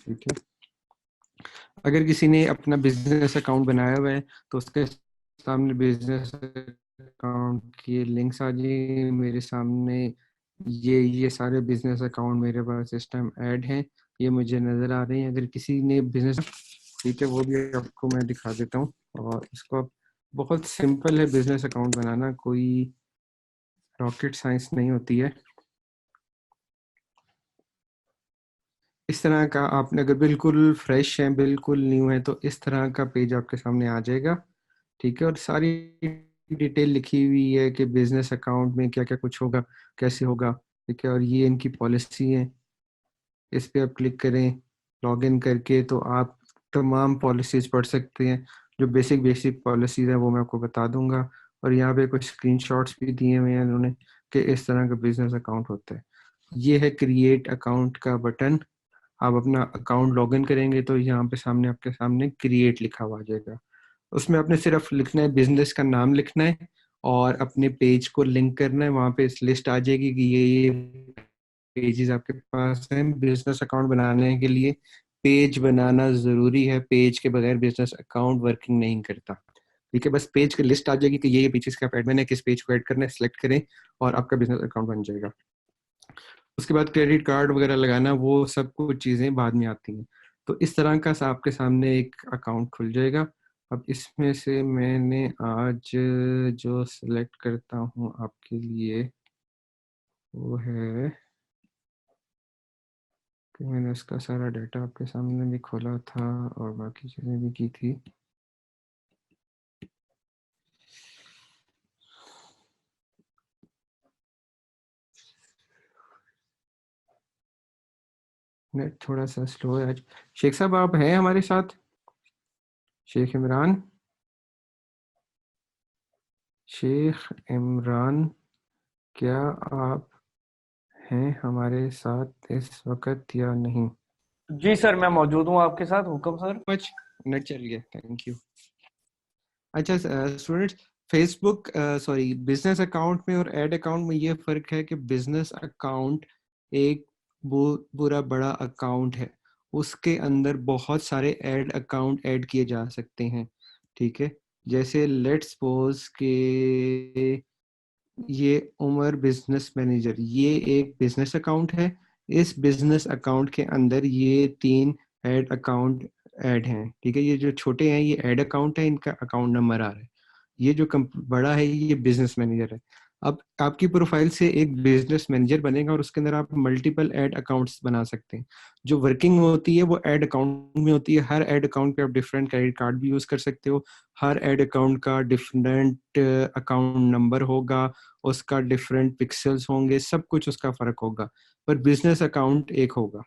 ठीक है, अगर किसी ने अपना बिजनेस अकाउंट बनाया हुआ है तो उसके सामने बिजनेस अकाउंट के लिंक्स आ जाए मेरे सामने। ये सारे बिजनेस अकाउंट मेरे पास इस टाइम ऐड हैं, ये मुझे नज़र आ रहे हैं। अगर किसी ने बिजनेस, ठीक है, वो भी आपको मैं दिखा देता हूँ। और इसको आप, बहुत सिंपल है बिजनेस अकाउंट बनाना, कोई रॉकेट साइंस नहीं होती है। इस तरह का आपने, अगर बिल्कुल फ्रेश है, बिल्कुल न्यू है, तो इस तरह का पेज आपके सामने आ जाएगा। ठीक है, और सारी डिटेल लिखी हुई है कि बिजनेस अकाउंट में क्या क्या कुछ होगा, कैसे होगा। ठीक है, और ये इनकी पॉलिसी है। इस पे आप क्लिक करें लॉग इन करके तो आप तमाम पॉलिसीज पढ़ सकते हैं। जो बेसिक बेसिक पॉलिसीज है वो मैं आपको बता दूंगा। और यहाँ पे कुछ स्क्रीनशॉट्स भी दिए हुए हैं उन्होंने कि इस तरह का बिजनेस अकाउंट होता है। ये है क्रिएट अकाउंट का बटन। आप अपना अकाउंट लॉगिन करेंगे तो यहाँ पे सामने आपके सामने क्रिएट लिखा हुआ आ जाएगा। उसमें आपने सिर्फ लिखना है, बिजनेस का नाम लिखना है और अपने पेज को लिंक करना है। वहाँ पे इस लिस्ट आ जाएगी कि ये पेजेस आपके पास हैं। बिजनेस अकाउंट बनाने के लिए पेज बनाना जरूरी है, पेज के बगैर बिजनेस अकाउंट वर्किंग नहीं करता। ठीक है, बस पेज की लिस्ट आ जाएगी कि ये पेजेस का एडमिन है, किस पेज को ऐड करना है, सिलेक्ट करें और आपका बिजनेस अकाउंट बन जाएगा। उसके बाद क्रेडिट कार्ड वगैरह लगाना, वो सब कुछ चीज़ें बाद में आती हैं। तो इस तरह का आपके सामने एक अकाउंट खुल जाएगा। अब इसमें से मैंने आज जो सिलेक्ट करता हूँ आपके लिए वो है कि मैंने उसका सारा डाटा आपके सामने भी खोला था और बाकी चीज़ें भी की थी। नेट थोड़ा सा स्लो है आज। शेख साहब आप हैं हमारे साथ? शेख इमरान, शेख इमरान, क्या आप हैं हमारे साथ इस वक्त या नहीं? जी सर, मैं मौजूद हूँ आपके साथ। हुक्म सर। मच नेट चल गया, थैंक यू। अच्छा students, Facebook sorry business account में और एड अकाउंट में ये फर्क है कि बिजनेस अकाउंट एक पूरा बड़ा अकाउंट है, उसके अंदर बहुत सारे एड अकाउंट ऐड किए जा सकते हैं। ठीक है, जैसे लेट्स सपोज के ये उमर बिजनेस मैनेजर, ये एक बिजनेस अकाउंट है। इस बिजनेस अकाउंट के अंदर ये 3 ऐड अकाउंट ऐड हैं। ठीक है, ये जो छोटे हैं ये ऐड अकाउंट है, इनका अकाउंट नंबर आ रहा है। ये जो बड़ा है ये बिजनेस मैनेजर है। अब आपकी प्रोफाइल से एक बिजनेस मैनेजर बनेगा और उसके अंदर आप मल्टीपल ऐड अकाउंट्स बना सकते हैं। जो वर्किंग होती है वो ऐड अकाउंट में होती है। हर ऐड अकाउंट पे आप डिफरेंट क्रेडिट कार्ड भी यूज कर सकते हो। हर ऐड अकाउंट का डिफरेंट अकाउंट नंबर होगा, उसका डिफरेंट पिक्सल्स होंगे, सब कुछ उसका फर्क होगा, पर बिजनेस अकाउंट एक होगा।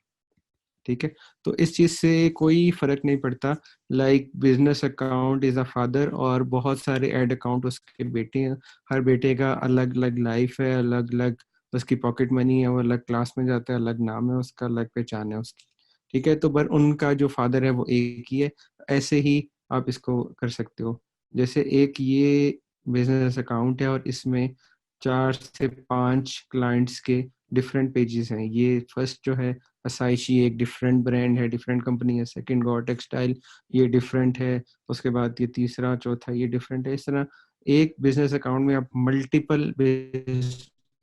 ठीक है, तो इस चीज से कोई फर्क नहीं पड़ता। Like business account is a father और बहुत सारे ऐड अकाउंट उसके बेटे हैं। हर बेटे का अलग अलग लाइफ है, अलग अलग उसकी पॉकेट मनी है, वो अलग क्लास में जाता है, अलग नाम है उसका, अलग पहचान है उसकी। ठीक है, तो पर उनका जो फादर है वो एक ही है। ऐसे ही आप इसको कर सकते हो। जैसे एक ये बिजनेस अकाउंट है और इसमें 4 से 5 क्लाइंट्स के डिफरेंट पेजेस हैं। ये फर्स्ट जो है असाइशी, एक डिफरेंट ब्रांड है, डिफरेंट कंपनी है। सेकंड गो टेक्सटाइल, ये डिफरेंट है। उसके बाद ये तीसरा चौथा ये डिफरेंट है। इस तरह एक बिजनेस अकाउंट में आप मल्टीपल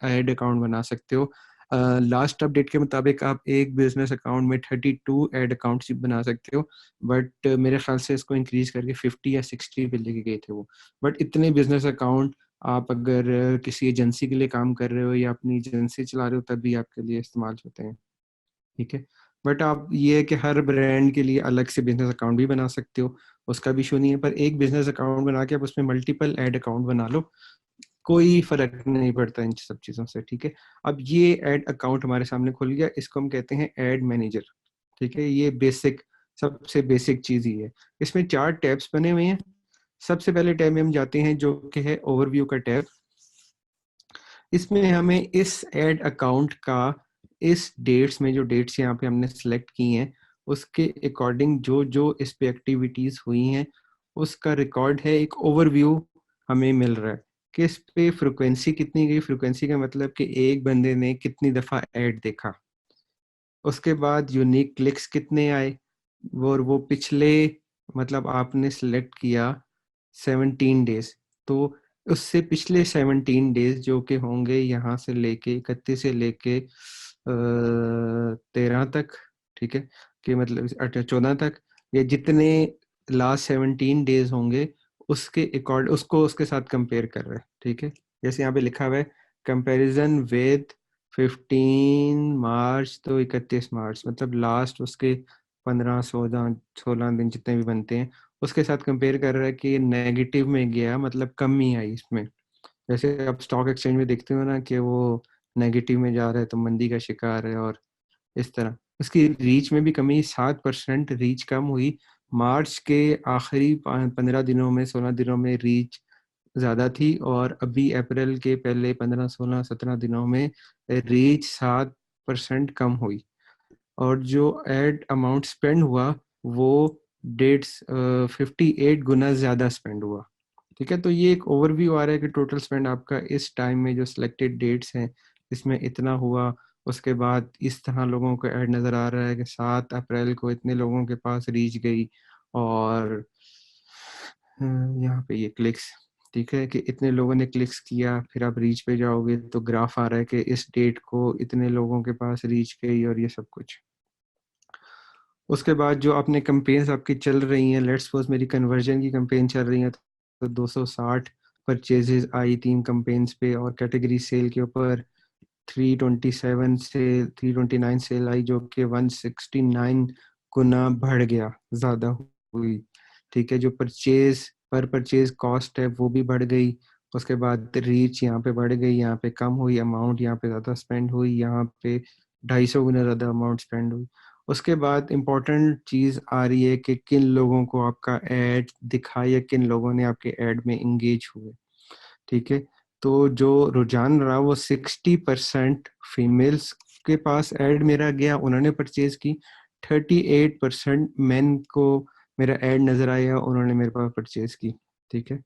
एड अकाउंट बना सकते हो। लास्ट अपडेट के मुताबिक आप एक बिजनेस अकाउंट में 32 एड अकाउंट्स बना सकते हो, बट मेरे ख्याल से इसको इंक्रीज करके 50 या 60 पे लेके गए थे वो। बट इतने बिजनेस अकाउंट आप अगर किसी एजेंसी के लिए काम कर रहे हो या अपनी एजेंसी चला रहे हो तब भी आपके लिए इस्तेमाल होते हैं, ठीक है। बट आप ये है कि हर ब्रांड के लिए अलग से बिजनेस अकाउंट भी बना सकते हो, उसका भी इशू नहीं है। पर एक बिजनेस अकाउंट बना के आप उसमें मल्टीपल एड अकाउंट बना लो, कोई फर्क नहीं पड़ता इन सब चीज़ों से, ठीक है। अब ये एड अकाउंट हमारे सामने खुल गया, इसको हम कहते हैं एड मैनेजर, ठीक है। ये बेसिक, सबसे बेसिक चीज़ ही है। इसमें 4 टैब्स बने हुए हैं। सबसे पहले टैब में हम जाते हैं जो कि है ओवरव्यू का टैब। इसमें हमें इस एड अकाउंट का इस डेट्स में, जो डेट्स यहाँ पे हमने सेलेक्ट की हैं उसके अकॉर्डिंग जो जो इस पे एक्टिविटीज हुई हैं उसका रिकॉर्ड है, एक ओवरव्यू हमें मिल रहा है कि इस पे फ्रिक्वेंसी कितनी गई। फ्रिक्वेंसी का मतलब कि एक बंदे ने कितनी दफ़ा ऐड देखा। उसके बाद यूनिक क्लिक्स कितने आए, वो पिछले, मतलब आपने सेलेक्ट किया 17 डेज, तो उससे पिछले 17 डेज जो कि होंगे यहाँ से लेके 31 से लेके 13 तक, ठीक है, कि मतलब 14 तक, ये जितने लास्ट 17 डेज होंगे उसके अकॉर्ड उसको उसके साथ कंपेयर कर रहे हैं, ठीक है। जैसे यहाँ पे लिखा हुआ है कंपैरिजन विद 15 मार्च तो 31 मार्च, मतलब लास्ट उसके 15 16 16 दिन जितने भी बनते हैं उसके साथ कंपेयर कर रहा है कि नेगेटिव में गया, मतलब कमी आई इसमें। जैसे आप स्टॉक एक्सचेंज में देखते हो ना कि वो नेगेटिव में जा रहा है तो मंदी का शिकार है, और इस तरह उसकी रीच में भी कमी, 7% रीच कम हुई। मार्च के आखिरी 15 दिनों में, 16 दिनों में रीच ज़्यादा थी, और अभी अप्रैल के पहले 15 16 17 दिनों में रीच 7% कम हुई। और जो एड अमाउंट स्पेंड हुआ वो 58 गुना ज़्यादा स्पेंड हुआ, ठीक है। तो ये एक ओवरव्यू आ रहा है कि टोटल स्पेंड आपका इस टाइम में जो सिलेक्टेड डेट्स हैं इसमें इतना हुआ। उसके बाद इस तरह लोगों को ऐड नज़र आ रहा है कि 7 अप्रैल को इतने लोगों के पास रीच गई, और यहाँ पे ये क्लिक्स, ठीक है, कि इतने लोगों ने क्लिक्स किया। फिर आप रीच पे जाओगे तो ग्राफ आ रहा है कि इस डेट को इतने लोगों के पास रीच गई, और ये सब कुछ। उसके बाद जो आपने कैंपेन्स आपकी चल रही हैं, लेट्स सपोज मेरी कन्वर्जन की कैंपेन चल रही है तो 260 परचेजेस आई 3 कैंपेन्स पे, और कैटेगरी सेल के ऊपर 327 से 329 सेल आई, जो कि 169 गुना बढ़ गया, ज़्यादा हुई, ठीक है। जो परचेज पर परचेज कॉस्ट है वो भी बढ़ गई। उसके बाद रीच यहाँ पे बढ़ गई, यहाँ पे कम हुई, अमाउंट यहाँ पे ज़्यादा स्पेंड हुई, यहाँ पे 250 गुना ज़्यादा अमाउंट स्पेंड हुई। उसके बाद इम्पोर्टेंट चीज़ आ रही है कि किन लोगों को आपका ऐड दिखा या किन लोगों ने आपके ऐड में इंगेज हुए, ठीक है। तो जो रुझान रहा वो 60% फीमेल्स के पास ऐड मेरा गया, उन्होंने परचेज की। 38% मेन को मेरा ऐड नज़र आया, उन्होंने मेरे पास परचेज की, ठीक है।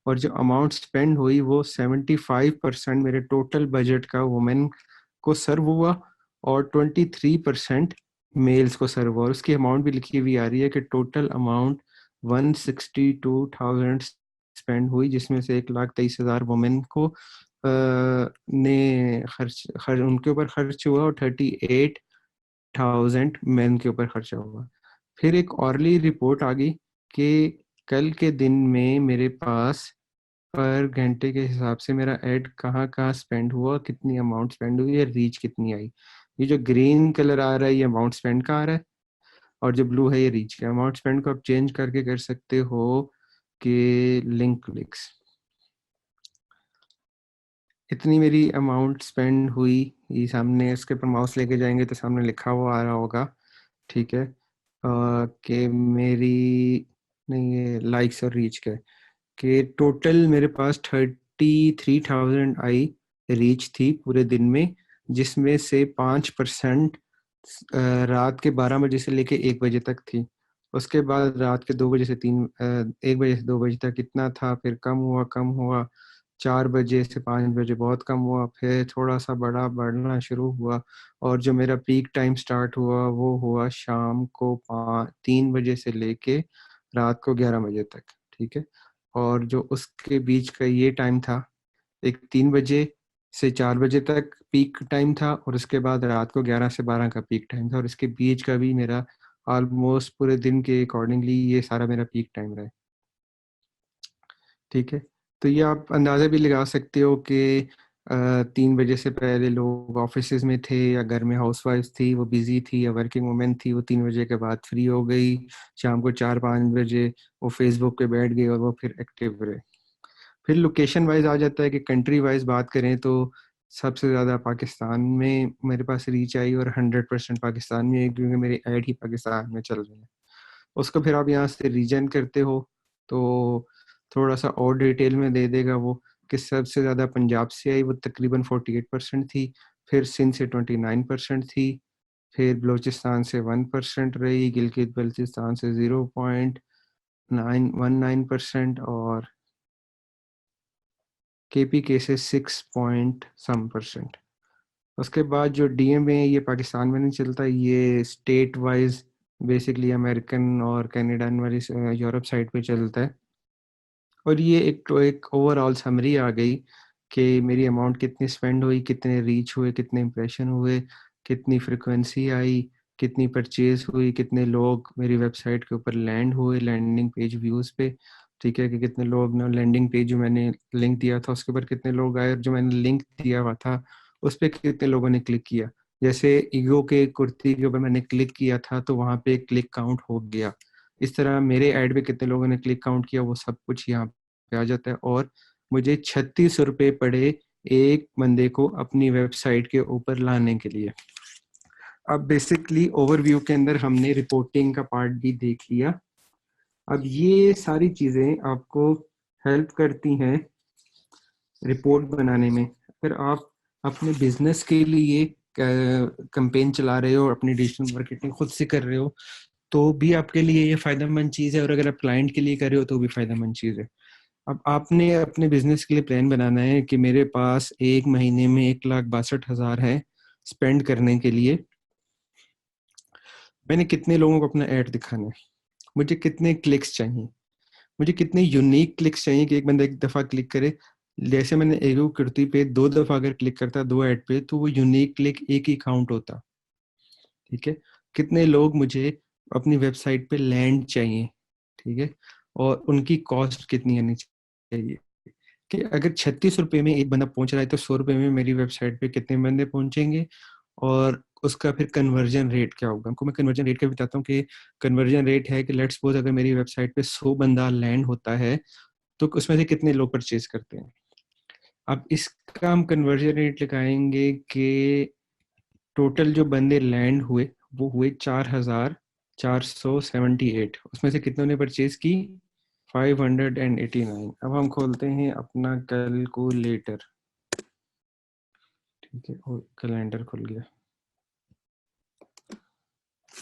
और जो अमाउंट स्पेंड हुई वो 75% मेरे टोटल बजट का वुमेन को सर्व हुआ, और 23% मेल्स को सर्व हुआ। और उसकी अमाउंट भी लिखी हुई आ रही है कि टोटल अमाउंट 162,000 स्पेंड हुई, जिसमें से 1,23,000 वुमेन को ने खर्च उनके ऊपर खर्च हुआ, और 38,000 मेन के ऊपर खर्चा हुआ। फिर एक औरली रिपोर्ट आ गई कि कल के दिन में मेरे पास पर घंटे के हिसाब से मेरा ऐड कहाँ कहाँ स्पेंड हुआ, कितनी अमाउंट स्पेंड हुई है, रीच कितनी आई। ये जो ग्रीन कलर आ रहा है ये अमाउंट स्पेंड का आ रहा है, और जो ब्लू है ये रीच का। अमाउंट स्पेंड को आप चेंज करके कर सकते हो कि लिंक क्लिक्स। इतनी मेरी अमाउंट स्पेंड हुई, ये सामने इसके ऊपर माउस लेके जाएंगे तो सामने लिखा हुआ आ रहा होगा, ठीक है। कि मेरी, नहीं ये लाइक्स और रीच का है, कि टोटल मेरे पास 33,000 आई रीच थी पूरे दिन में, जिसमें से 5% रात के 12 बजे से लेके 1 बजे तक थी। उसके बाद रात के 2 बजे से 1 बजे से 2 बजे तक इतना था, फिर कम हुआ कम हुआ, 4 बजे से 5 बजे बहुत कम हुआ, फिर थोड़ा सा बढ़ना शुरू हुआ, और जो मेरा पीक टाइम स्टार्ट हुआ वो हुआ शाम को 3 बजे से लेके रात को 11 बजे तक। ठीक है। और जो उसके बीच का ये टाइम था, एक 3 बजे से 4 बजे तक पीक टाइम था, और उसके बाद रात को 11 से 12 का पीक टाइम था, और इसके बीच का भी मेरा ऑलमोस्ट पूरे दिन के अकॉर्डिंगली ये सारा मेरा पीक टाइम रहा है। ठीक है। तो ये आप अंदाज़ा भी लगा सकते हो कि 3 बजे से पहले लोग ऑफिस में थे या घर में हाउसवाइफ थी, वो बिजी थी, या वर्किंग वुमेन थी, वो 3 बजे के बाद फ्री हो गई। शाम को 4-5 बजे वो फेसबुक पे बैठ गई और वो फिर एक्टिव रहे। फिर लोकेशन वाइज आ जाता है कि कंट्री वाइज बात करें तो सबसे ज़्यादा पाकिस्तान में मेरे पास रीच आई, और 100% पाकिस्तान में है, क्योंकि मेरी ऐड ही पाकिस्तान में चल रही है। उसको फिर आप यहाँ से रीजन करते हो तो थोड़ा सा और डिटेल में दे देगा वो, कि सबसे ज़्यादा पंजाब से आई, वो तकरीबन 48% थी। फिर सिंध से 29% थी। फिर बलूचिस्तान से 1% रही, गिलगित बल्तिस्तान से 0.919%, और केपी के से 6 पॉइंट सम %। उसके बाद जो डीएम है ये पाकिस्तान में नहीं चलता, ये स्टेट वाइज बेसिकली अमेरिकन और कनाडान वाली यूरोप साइड पे चलता है। और ये एक ओवरऑल समरी आ गई कि मेरी अमाउंट कितनी स्पेंड हुई, कितने रीच हुए, कितने इंप्रेशन हुए, कितनी फ्रिक्वेंसी आई, कितनी परचेज हुई, कितने लोग मेरी वेबसाइट के ऊपर लैंड हुए लैंडिंग पेज व्यूज़ पे। ठीक है, कि कितने लोग ना लैंडिंग पेज जो मैंने लिंक दिया था उसके ऊपर कितने लोग आए, और जो मैंने लिंक दिया हुआ था उस पर कितने लोगों ने क्लिक किया। जैसे ईगो के कुर्ती के ऊपर मैंने क्लिक किया था तो वहाँ पे क्लिक काउंट हो गया। इस तरह मेरे ऐड पे कितने लोगों ने क्लिक काउंट किया वो सब कुछ यहाँ पे आ जाता है। और मुझे 36 रुपये पड़े एक बंदे को अपनी वेबसाइट के ऊपर लाने के लिए। अब बेसिकली ओवरव्यू के अंदर हमने रिपोर्टिंग का पार्ट भी देख लिया। अब ये सारी चीज़ें आपको हेल्प करती हैं रिपोर्ट बनाने में। अगर आप अपने बिजनेस के लिए कैंपेन चला रहे हो, अपनी डिजिटल मार्केटिंग खुद से कर रहे हो, तो भी आपके लिए ये फायदेमंद चीज़ है, और अगर आप क्लाइंट के लिए कर रहे हो तो भी फायदेमंद चीज़ है। अब आपने अपने बिजनेस के लिए प्लान बनाना है कि मेरे पास एक महीने में 1,62,000 है स्पेंड करने के लिए। मैंने कितने लोगों को अपना ऐड दिखाना है, मुझे कितने क्लिक्स चाहिए, मुझे कितने यूनिक क्लिक्स चाहिए कि एक बंदा एक दफ़ा क्लिक करे। जैसे मैंने एगो कुर्ती पे 2 दफ़ा अगर क्लिक करता 2 ऐड पे, तो वो यूनिक क्लिक एक ही काउंट होता। ठीक है। कितने लोग मुझे अपनी वेबसाइट पे लैंड चाहिए। ठीक है। और उनकी कॉस्ट कितनी आनी चाहिए, कि अगर 36 रुपये में एक बंदा पहुंच रहा है तो 100 रुपये में मेरी वेबसाइट पे कितने बंदे पहुंचेंगे, और उसका फिर कन्वर्जन रेट क्या होगा। उनको मैं कन्वर्जन रेट का भी बताता हूँ कि कन्वर्जन रेट है कि लेट्स सपोज अगर मेरी वेबसाइट पे 100 बंदा लैंड होता है तो उसमें से कितने लोग परचेज करते हैं। अब इसका हम कन्वर्जन रेट लगाएंगे कि टोटल जो बंदे लैंड हुए वो हुए 4,478, उसमें से कितनों ने परचेज की 589। अब हम खोलते हैं अपना कैलकुलेटर। ठीक है, और कैलेंडर खुल गया,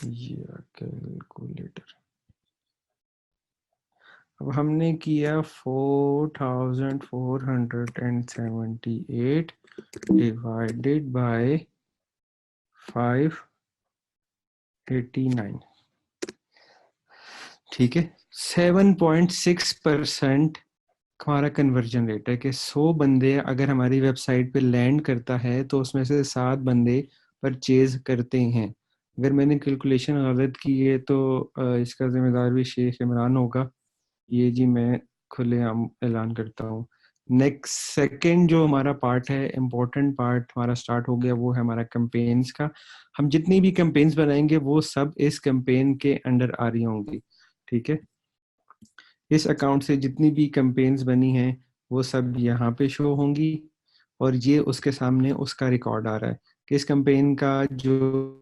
ये कैलकुलेटर। अब हमने किया 4,478 डिवाइडेड बाय 589। ठीक है। 7.6% हमारा कन्वर्जन रेट है, कि 100 बंदे अगर हमारी वेबसाइट पे लैंड करता है तो उसमें से 7 बंदे परचेज करते हैं। अगर मैंने कैलकुलेशन गलत की है तो इसका जिम्मेदार भी शेख इमरान होगा। ये जी मैं खुलेआम ऐलान करता हूँ। नेक्स्ट सेकंड जो हमारा पार्ट है, इम्पोर्टेंट पार्ट हमारा स्टार्ट हो गया, वो है हमारा कैंपेन्स का। हम जितनी भी कैंपेन्स बनाएंगे वो सब इस कैंपेन के अंडर आ रही होंगी। ठीक है। इस अकाउंट से जितनी भी कैंपेन्स बनी हैं वो सब यहाँ पे शो होंगी, और ये उसके सामने उसका रिकॉर्ड आ रहा है कि इस कैंपेन का जो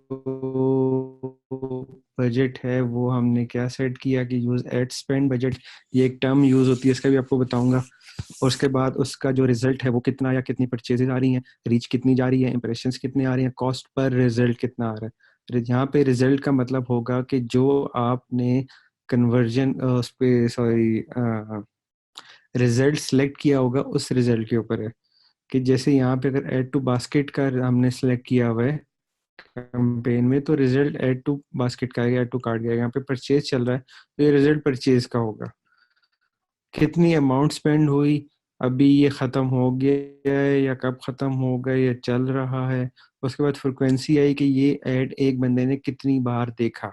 बजट है वो हमने क्या सेट किया कि यूज एड स्पेंड बजट, ये एक टर्म यूज होती है, इसका भी आपको बताऊंगा। और उसके बाद उसका जो रिजल्ट है वो कितना, या कितनी परचेजेस आ रही हैं, रीच कितनी जा रही है, इंप्रेशंस कितने आ रहे हैं, कॉस्ट पर रिजल्ट कितना आ रहा है। यहाँ पे रिजल्ट का मतलब होगा कि जो आपने कन्वर्जन उस पे सॉरी रिजल्ट सेलेक्ट किया होगा उस रिजल्ट के ऊपर है। कि जैसे यहाँ पे अगर ऐड टू बास्केट का हमने सेलेक्ट किया हुआ है कैंपेन में, तो रिजल्ट ऐड टू बास्केट का आएगा, ऐड टू कार्ट का आएगा। यहाँ पे परचेज चल रहा है तो ये रिजल्ट परचेज का होगा। कितनी अमाउंट स्पेंड हुई, अभी ये ख़त्म हो गया है या कब ख़त्म होगा या चल रहा है। उसके बाद फ्रिक्वेंसी आई कि ये ऐड एक बंदे ने कितनी बार देखा।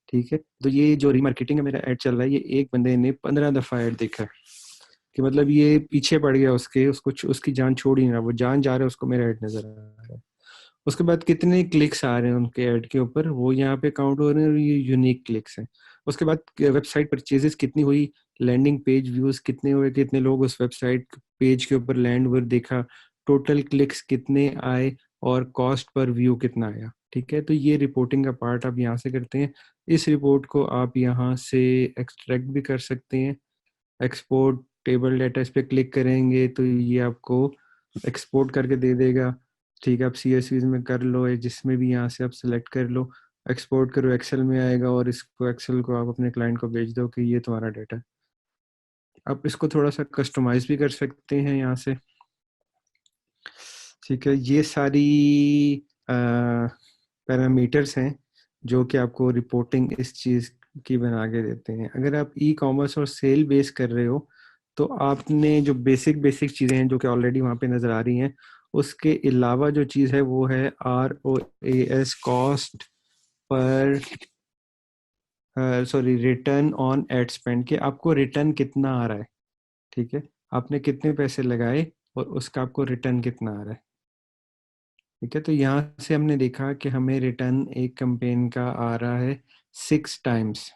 ठीक है, तो ये जो रीमार्केटिंग है, मेरा ऐड चल रहा है, ये एक बंदे ने 15 दफ़ा ऐड देखा है। कि मतलब ये पीछे पड़ गया उसके, उसको उसकी जान छोड़ ही नहीं रहा, वो जान जा रहा है, उसको मेरा ऐड नज़र आ रहा है। उसके बाद कितने क्लिक्स आ रहे हैं उनके ऐड के ऊपर, वो यहाँ पे काउंट हो रहे हैं और ये यूनिक क्लिक्स हैं। उसके बाद वेबसाइट परचेजेस कितनी हुई, लैंडिंग पेज व्यूज कितने हुए, कितने लोग उस वेबसाइट पेज के ऊपर लैंड हुए देखा, टोटल क्लिक्स कितने आए और कॉस्ट पर व्यू कितना आया। ठीक है, तो ये रिपोर्टिंग का पार्ट आप यहाँ से करते हैं। इस रिपोर्ट को आप यहाँ से एक्सट्रैक्ट भी कर सकते हैं। एक्सपोर्ट टेबल डाटा, इस पे क्लिक करेंगे तो ये आपको एक्सपोर्ट करके दे देगा। ठीक है, आप CSV में कर लो या जिसमें भी, यहाँ से आप सेलेक्ट कर लो, एक्सपोर्ट करो, एक्सेल में आएगा और इसको एक्सेल को आप अपने क्लाइंट को भेज दो कि ये तुम्हारा डाटा है। आप इसको थोड़ा सा कस्टमाइज भी कर सकते हैं यहाँ से। ठीक है, ये सारी पैरामीटर्स हैं जो कि आपको रिपोर्टिंग इस चीज़ की बना के देते हैं। अगर आप ई-कॉमर्स और सेल बेस कर रहे हो तो आपने जो बेसिक बेसिक चीज़ें हैं जो कि ऑलरेडी वहाँ पे नज़र आ रही हैं, उसके अलावा जो चीज़ है वो है ROAS, cost per sorry return on ad spend, के आपको रिटर्न कितना आ रहा है। ठीक है, आपने कितने पैसे लगाए और उसका आपको रिटर्न कितना आ रहा है। ठीक है, तो यहाँ से हमने देखा कि हमें रिटर्न एक कैंपेन का आ रहा है 6 टाइम्स।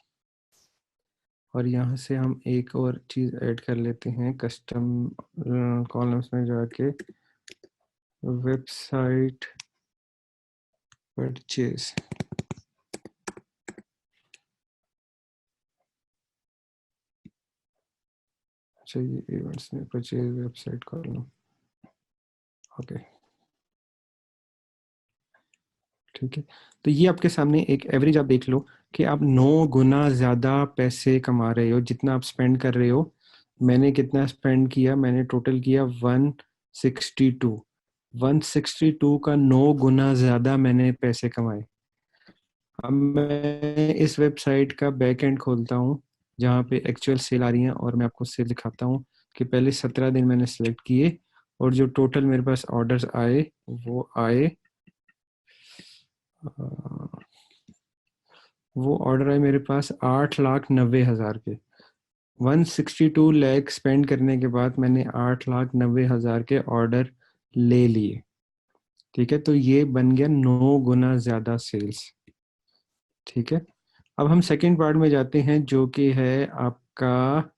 और यहाँ से हम एक और चीज़ ऐड कर लेते हैं, कस्टम कॉलम्स में जाके वेबसाइट परचेज। अच्छा, ये इवेंट्स में परचेज वेबसाइट कॉलम। ओके, ठीक है, तो ये आपके सामने एक एवरेज आप देख लो कि आप 9 गुना ज़्यादा पैसे कमा रहे हो जितना आप स्पेंड कर रहे हो। मैंने कितना स्पेंड किया, मैंने टोटल किया 162। 162 का 9 गुना ज़्यादा मैंने पैसे कमाए। अब मैं इस वेबसाइट का बैक एंड खोलता हूँ जहाँ पे एक्चुअल सेल आ रही है और मैं आपको सेल दिखाता हूँ कि पहले 17 दिन मैंने सेलेक्ट किए और जो टोटल मेरे पास ऑर्डर्स आए वो आए, वो ऑर्डर आए मेरे पास 8,90,000 के। 162 लाख स्पेंड करने के बाद मैंने 8,90,000 के ऑर्डर ले लिए। ठीक है, तो ये बन गया 9 गुना ज़्यादा सेल्स। ठीक है, अब हम सेकंड पार्ट में जाते हैं जो कि है आपका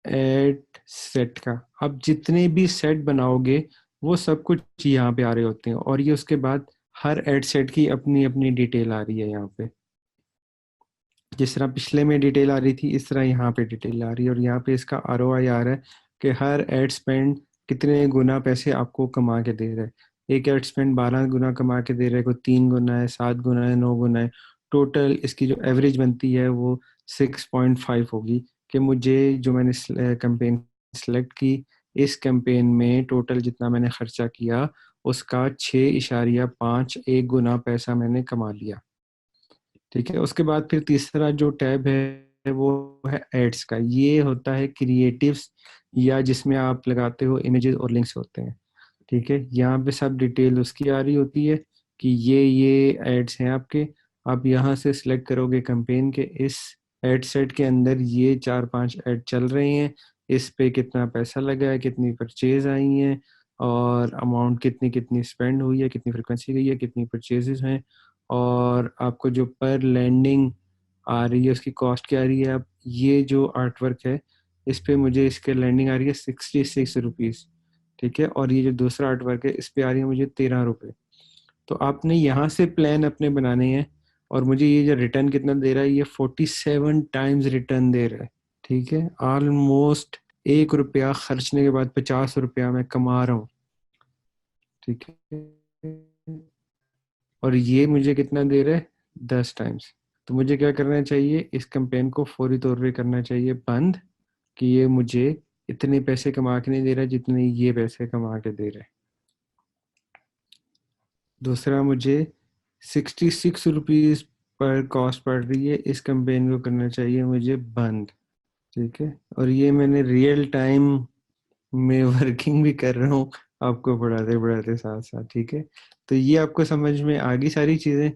एड सेट का। आप जितने भी सेट बनाओगे वो सब कुछ यहाँ पे आ रहे होते हैं और ये उसके बाद हर एड सेट की अपनी अपनी डिटेल आ रही है यहाँ पे। जिस तरह पिछले में डिटेल आ रही थी इस तरह यहाँ पे डिटेल आ रही है और यहाँ पे इसका ROI आ रहा है कि हर एड स्पेंड कितने गुना पैसे आपको कमा के दे रहा है। एक एड स्पेंड 12 गुना कमा के दे रहा है, कोई 3 गुना है, 7 गुना है, 9 गुना है। टोटल इसकी जो एवरेज बनती है वो 6.5 होगी। कि मुझे जो मैंने कैंपेन सेलेक्ट की, इस कैंपेन में टोटल जितना मैंने खर्चा किया उसका 6.5 एक गुना पैसा मैंने कमा लिया। ठीक है, उसके बाद फिर तीसरा जो टैब है वो है एड्स का। ये होता है क्रिएटिव्स या जिसमें आप लगाते हो इमेजेस और लिंक्स होते हैं। ठीक है, यहाँ पे सब डिटेल उसकी आ रही होती है कि ये एड्स हैं आपके। आप यहाँ से सिलेक्ट करोगे कैंपेन के, इस एड सेट के अंदर ये 4-5 एड चल रहे हैं, इस पे कितना पैसा लगा है, कितनी परचेज आई हैं और अमाउंट कितनी कितनी स्पेंड हुई है, कितनी फ्रिक्वेंसी गई है, कितनी परचेजेस हैं और आपको जो पर लैंडिंग आ रही है उसकी कॉस्ट क्या आ रही है। अब ये जो आर्ट वर्क है इस पे मुझे इसके लैंडिंग आ रही है 66 रुपीज़। ठीक है, और ये जो दूसरा आर्ट वर्क है इस पे आ रही है मुझे 13 रुपये। तो आपने यहाँ से प्लान अपने बनाने हैं। और मुझे ये जो रिटर्न कितना दे रहा है, ये 47 टाइम्स रिटर्न दे रहा है। ठीक है, ऑलमोस्ट 1 रुपया खर्चने के बाद 50 रुपया मैं कमा रहा हूँ। ठीक है, और ये मुझे कितना दे रहा है, 10 टाइम्स। तो मुझे क्या करना चाहिए, इस कैंपेन को फौरी तौर पे करना चाहिए बंद, कि ये मुझे इतने पैसे कमा के नहीं दे रहा जितने ये पैसे कमा के दे रहे। दूसरा, मुझे 66 रुपीज़ पर कॉस्ट पड़ रही है, इस कैंपेन को करना चाहिए मुझे बंद। ठीक है, और ये मैंने रियल टाइम में वर्किंग भी कर रहा हूँ आपको पढ़ाते पढ़ाते साथ साथ। ठीक है, तो ये आपको समझ में आ गई सारी चीज़ें।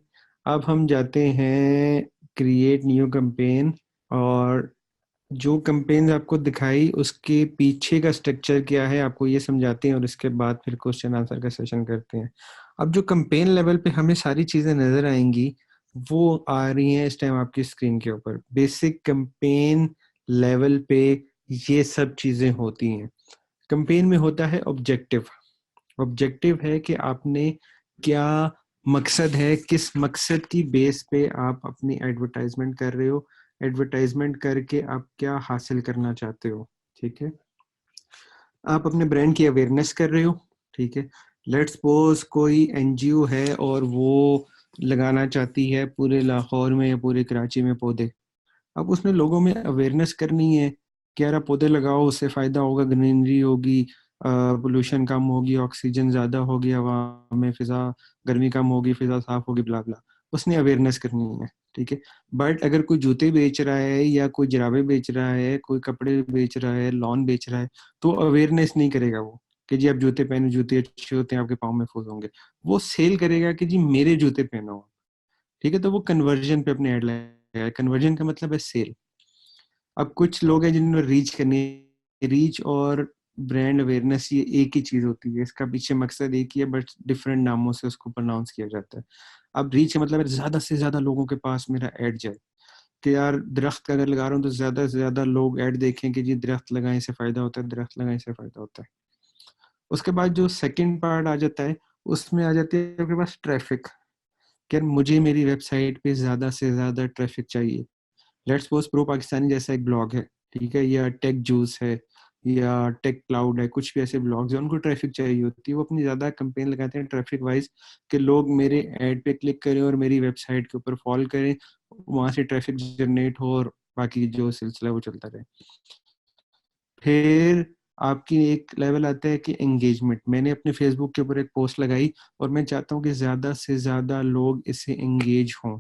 अब हम जाते हैं क्रिएट न्यू कैंपेन, और जो कैंपेन आपको दिखाई उसके पीछे का स्ट्रक्चर क्या है आपको ये समझाते हैं, और इसके बाद फिर क्वेश्चन आंसर का सेशन करते हैं। अब जो कैंपेन लेवल पे हमें सारी चीज़ें नज़र आएंगी वो आ रही हैं इस टाइम आपकी स्क्रीन के ऊपर। बेसिक कैंपेन लेवल पे ये सब चीज़ें होती हैं। कैंपेन में होता है ऑब्जेक्टिव। ऑब्जेक्टिव है कि आपने क्या मकसद है, किस मकसद की बेस पे आप अपनी एडवर्टाइजमेंट कर रहे हो, एडवर्टाइजमेंट करके आप क्या हासिल करना चाहते हो। ठीक है, आप अपने ब्रांड की अवेयरनेस कर रहे हो। ठीक है, लेट्स सपोज कोई एनजीओ है और वो लगाना चाहती है पूरे लाहौर में या पूरे कराची में पौधे। अब उसने लोगों में अवेयरनेस करनी है कि यार आप पौधे लगाओ, उससे फायदा होगा, ग्रीनरी होगी, पोल्यूशन कम होगी, ऑक्सीजन ज्यादा होगी हवा में, फिजा गर्मी कम होगी, फिजा साफ होगी, ब्ला ब्ला। उसने अवेयरनेस करनी है। ठीक है, बट अगर कोई जूते बेच रहा है या कोई जुराबे बेच रहा है, कोई कपड़े बेच रहा है, लॉन बेच रहा है, तो अवेयरनेस नहीं करेगा वो कि जी आप जूते पहनो, जूते अच्छे होते हैं, आपके पाँव महफूज होंगे। वो सेल करेगा कि जी मेरे जूते पहनो। ठीक है, तो वो कन्वर्जन पे अपने ऐड लगाएगा। कन्वर्जन का मतलब है सेल। अब कुछ लोग हैं जिन्होंने रीच करनी है। रीच और ब्रांड अवेयरनेस ये एक ही चीज होती है, इसका पीछे मकसद एक ही है, बट डिफरेंट नामों से उसको प्रोनाउंस किया जाता है। अब रीच का मतलब है ज्यादा से ज्यादा लोगों के पास मेरा ऐड जाए, कि यार दरख्त का अगर लगा रहा हूँ तो ज्यादा से ज्यादा लोग ऐड देखें कि जी दरख्त लगाने से फायदा होता है, दरख्त लगाने से फायदा होता है। उसके बाद जो सेकंड पार्ट आ जाता है, उसमें आ जाती है आपके पास ट्रैफिक। कि यार मुझे मेरी वेबसाइट पे ज्यादा से ज्यादा ट्रैफिक चाहिए। लेट्स सपोज प्रो पाकिस्तानी जैसा एक ब्लॉग है, ठीक है, या टेक जूस है, या टेक क्लाउड है, कुछ भी ऐसे ब्लॉग्स हैं, उनको ट्रैफिक चाहिए होती है। वो अपनी ज्यादा कैंपेन लगाते हैं ट्रैफिक वाइज, कि लोग मेरे ऐड पे क्लिक करें और मेरी वेबसाइट के ऊपर फॉलो करें, वहां से ट्रैफिक जनरेट हो और बाकी जो सिलसिला है वो चलता रहे। फिर आपकी एक लेवल आता है कि एंगेजमेंट। मैंने अपने फेसबुक के ऊपर एक पोस्ट लगाई और मैं चाहता हूँ कि ज्यादा से ज्यादा लोग इससे एंगेज हों।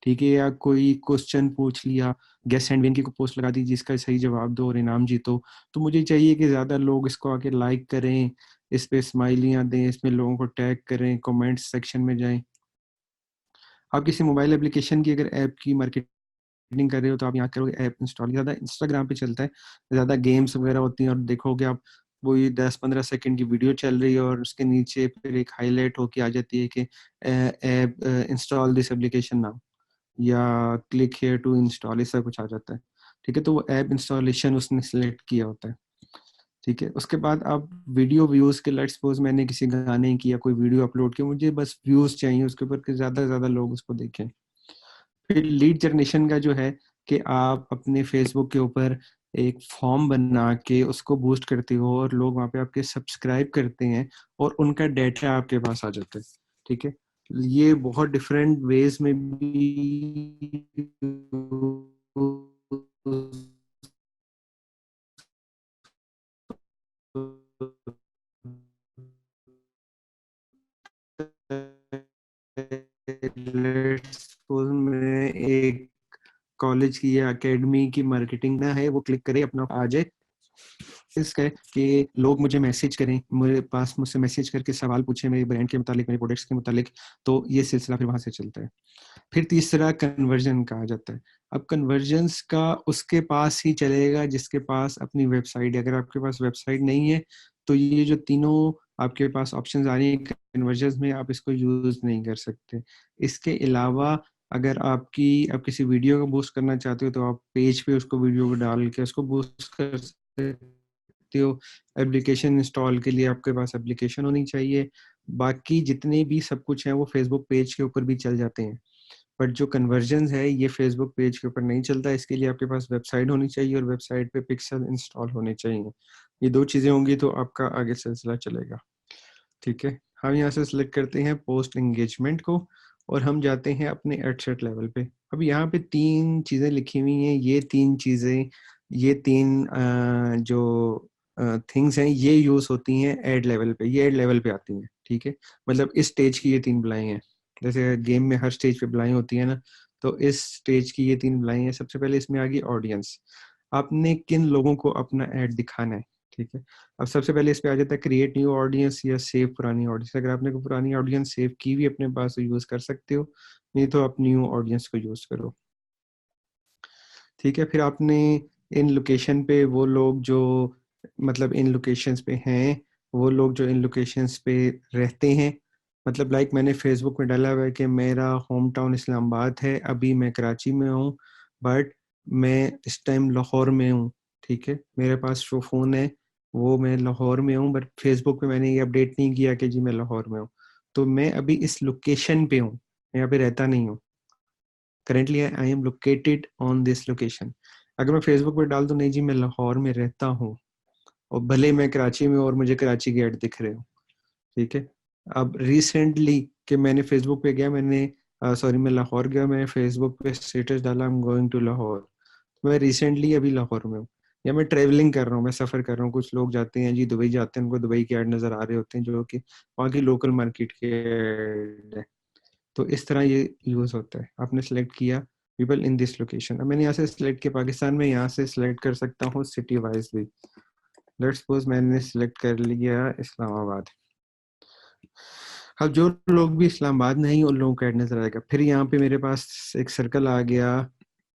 ठीक है, या कोई क्वेश्चन पूछ लिया, गेस एंड विन की पोस्ट लगा दी जिसका सही जवाब दो और इनाम जीतो। तो मुझे चाहिए कि ज्यादा लोग इसको आके लाइक करें, इस पे स्माइलियां दें, इसमें लोगों को टैग करें, कमेंट सेक्शन में जाएं। आप किसी मोबाइल एप्लीकेशन की अगर ऐप की मार्केटिंग कर रहे हो तो आप यहाँ करोगे ऐप इंस्टॉल। ज़्यादा इंस्टाग्राम पे चलता है, ज़्यादा गेम्स वगैरह होती हैं, और देखोगे आप वही 10-15 सेकंड की वीडियो चल रही है और उसके नीचे फिर एक हाईलाइट होके आ जाती है कि app install this application now, या क्लिक हेयर टू इंस्टॉल, ऐसा कुछ आ जाता है। ठीक है, तो वो ऐप इंस्टॉलेशन उसने सिलेक्ट किया होता है। ठीक है, उसके बाद आप वीडियो व्यूज के, लेट्स सपोज मैंने किसी गाने की या कोई वीडियो अपलोड किया, मुझे बस व्यूज चाहिए उसके ऊपर कि ज्यादा से ज्यादा लोग उसको देखें। फिर लीड जनरेशन का जो है कि आप अपने फेसबुक के ऊपर एक फॉर्म बना के उसको बूस्ट करते हो और लोग वहाँ पे आपके सब्सक्राइब करते हैं और उनका डेटा आपके पास आ जाता है। ठीक है, ये बहुत डिफरेंट वेज में भी में एक कॉलेज की या एकेडमी की मार्केटिंग ना है, वो क्लिक करे अपना आ जाए। इसका है कि लोग मुझे मैसेज करें, मेरे पास मुझसे मैसेज करके सवाल पूछे मेरे ब्रांड के मुतालिक, मेरे प्रोडक्ट्स के मुतालिक, तो ये सिलसिला फिर वहां से चलता है। फिर तीसरा कन्वर्जन कहा जाता है। अब कन्वर्जन्स का उसके पास ही चलेगा जिसके पास अपनी वेबसाइट है। अगर आपके पास वेबसाइट नहीं है तो ये जो तीनों आपके पास ऑप्शंस आ रही हैं कन्वर्जन्स में, आप इसको यूज नहीं कर सकते। इसके अलावा अगर आप किसी वीडियो को बूस्ट करना चाहते हो तो आप पेज पे उसको वीडियो को डाल के उसको बूस्ट कर सकते हो। एप्लीकेशन इंस्टॉल के लिए आपके पास एप्लीकेशन होनी चाहिए। बाकी जितने भी सब कुछ है वो फेसबुक पेज के ऊपर भी चल जाते हैं, बट जो कन्वर्जन है ये फेसबुक पेज के ऊपर नहीं चलता। इसके लिए आपके पास वेबसाइट होनी चाहिए और वेबसाइट पे पिक्सल इंस्टॉल होने चाहिए। ये दो चीजें होंगी तो आपका आगे सिलसिला चलेगा। ठीक है, हम यहाँ से सिलेक्ट करते हैं पोस्ट एंगेजमेंट को और हम जाते हैं अपने एडसेट लेवल पे। अब यहाँ पे तीन चीजें लिखी हुई हैं, ये तीन चीजें, ये तीन जो थिंग्स हैं, ये यूज होती हैं एड लेवल पे, ये एड लेवल पे आती हैं, ठीक है। मतलब इस स्टेज की ये 3 बलाएं हैं, जैसे गेम में हर स्टेज पे बलाएं होती है ना, तो इस स्टेज की ये 3 बलाएं हैं। सबसे पहले इसमें आ गई ऑडियंस, आपने किन लोगों को अपना ऐड दिखाना है, ठीक है। अब सबसे पहले इस पे आ जाता है क्रिएट न्यू ऑडियंस या सेव पुरानी ऑडियंस। अगर आपने कोई पुरानी ऑडियंस सेव की हुई अपने पास तो यूज कर सकते हो, नहीं तो आप न्यू ऑडियंस को यूज करो, ठीक है। फिर आपने इन लोकेशन पे वो लोग जो, मतलब इन लोकेशंस पे हैं, वो लोग जो इन लोकेशंस पे रहते हैं, मतलब लाइक मैंने फेसबुक में डाला हुआ है कि मेरा होम टाउन इस्लामाबाद है, अभी मैं कराची में हूँ, बट मैं इस टाइम लाहौर में हूँ, ठीक है। मेरे पास जो फ़ोन है वो मैं लाहौर में हूँ, बट फेसबुक पे मैंने ये अपडेट नहीं किया कि जी मैं लाहौर में हूँ। तो मैं अभी इस लोकेशन पे हूँ, मैं यहाँ पे रहता नहीं हूँ। Currently I am located on this location. अगर मैं फेसबुक पे डाल दूं नहीं जी मैं लाहौर में रहता हूँ, और भले मैं कराची में हूं और मुझे कराची के ऐड दिख रहे हो, ठीक है। अब रिसेंटली कि मैंने फेसबुक पे गया, मैंने सॉरी मैं लाहौर गया, मैंने फेसबुक पे स्टेटस डाला I am going to Lahore, तो मैं रिसेंटली अभी लाहौर में हूँ। या मैं ट्रेवलिंग कर रहा हूँ, मैं सफर कर रहा हूँ, कुछ लोग जाते हैं जी दुबई जाते हैं, उनको दुबई के ऐड नजर आ रहे होते हैं जो कि वहाँ की लोकल मार्केट के ऐड है। तो इस तरह ये यूज होता है। आपने सेलेक्ट किया पीपल इन दिस लोकेशन, अब मैंने यहाँ से सिलेक्ट किया पाकिस्तान में, यहाँ से सिलेक्ट कर सकता हूँ सिटी वाइज भी। लेट्स सपोज मैंने सिलेक्ट कर लिया इस्लामाबाद। अब जो लोग भी इस्लामाबाद नहीं उन लोगों का ऐड नजर आएगा। फिर यहाँ पे मेरे पास एक सर्कल आ गया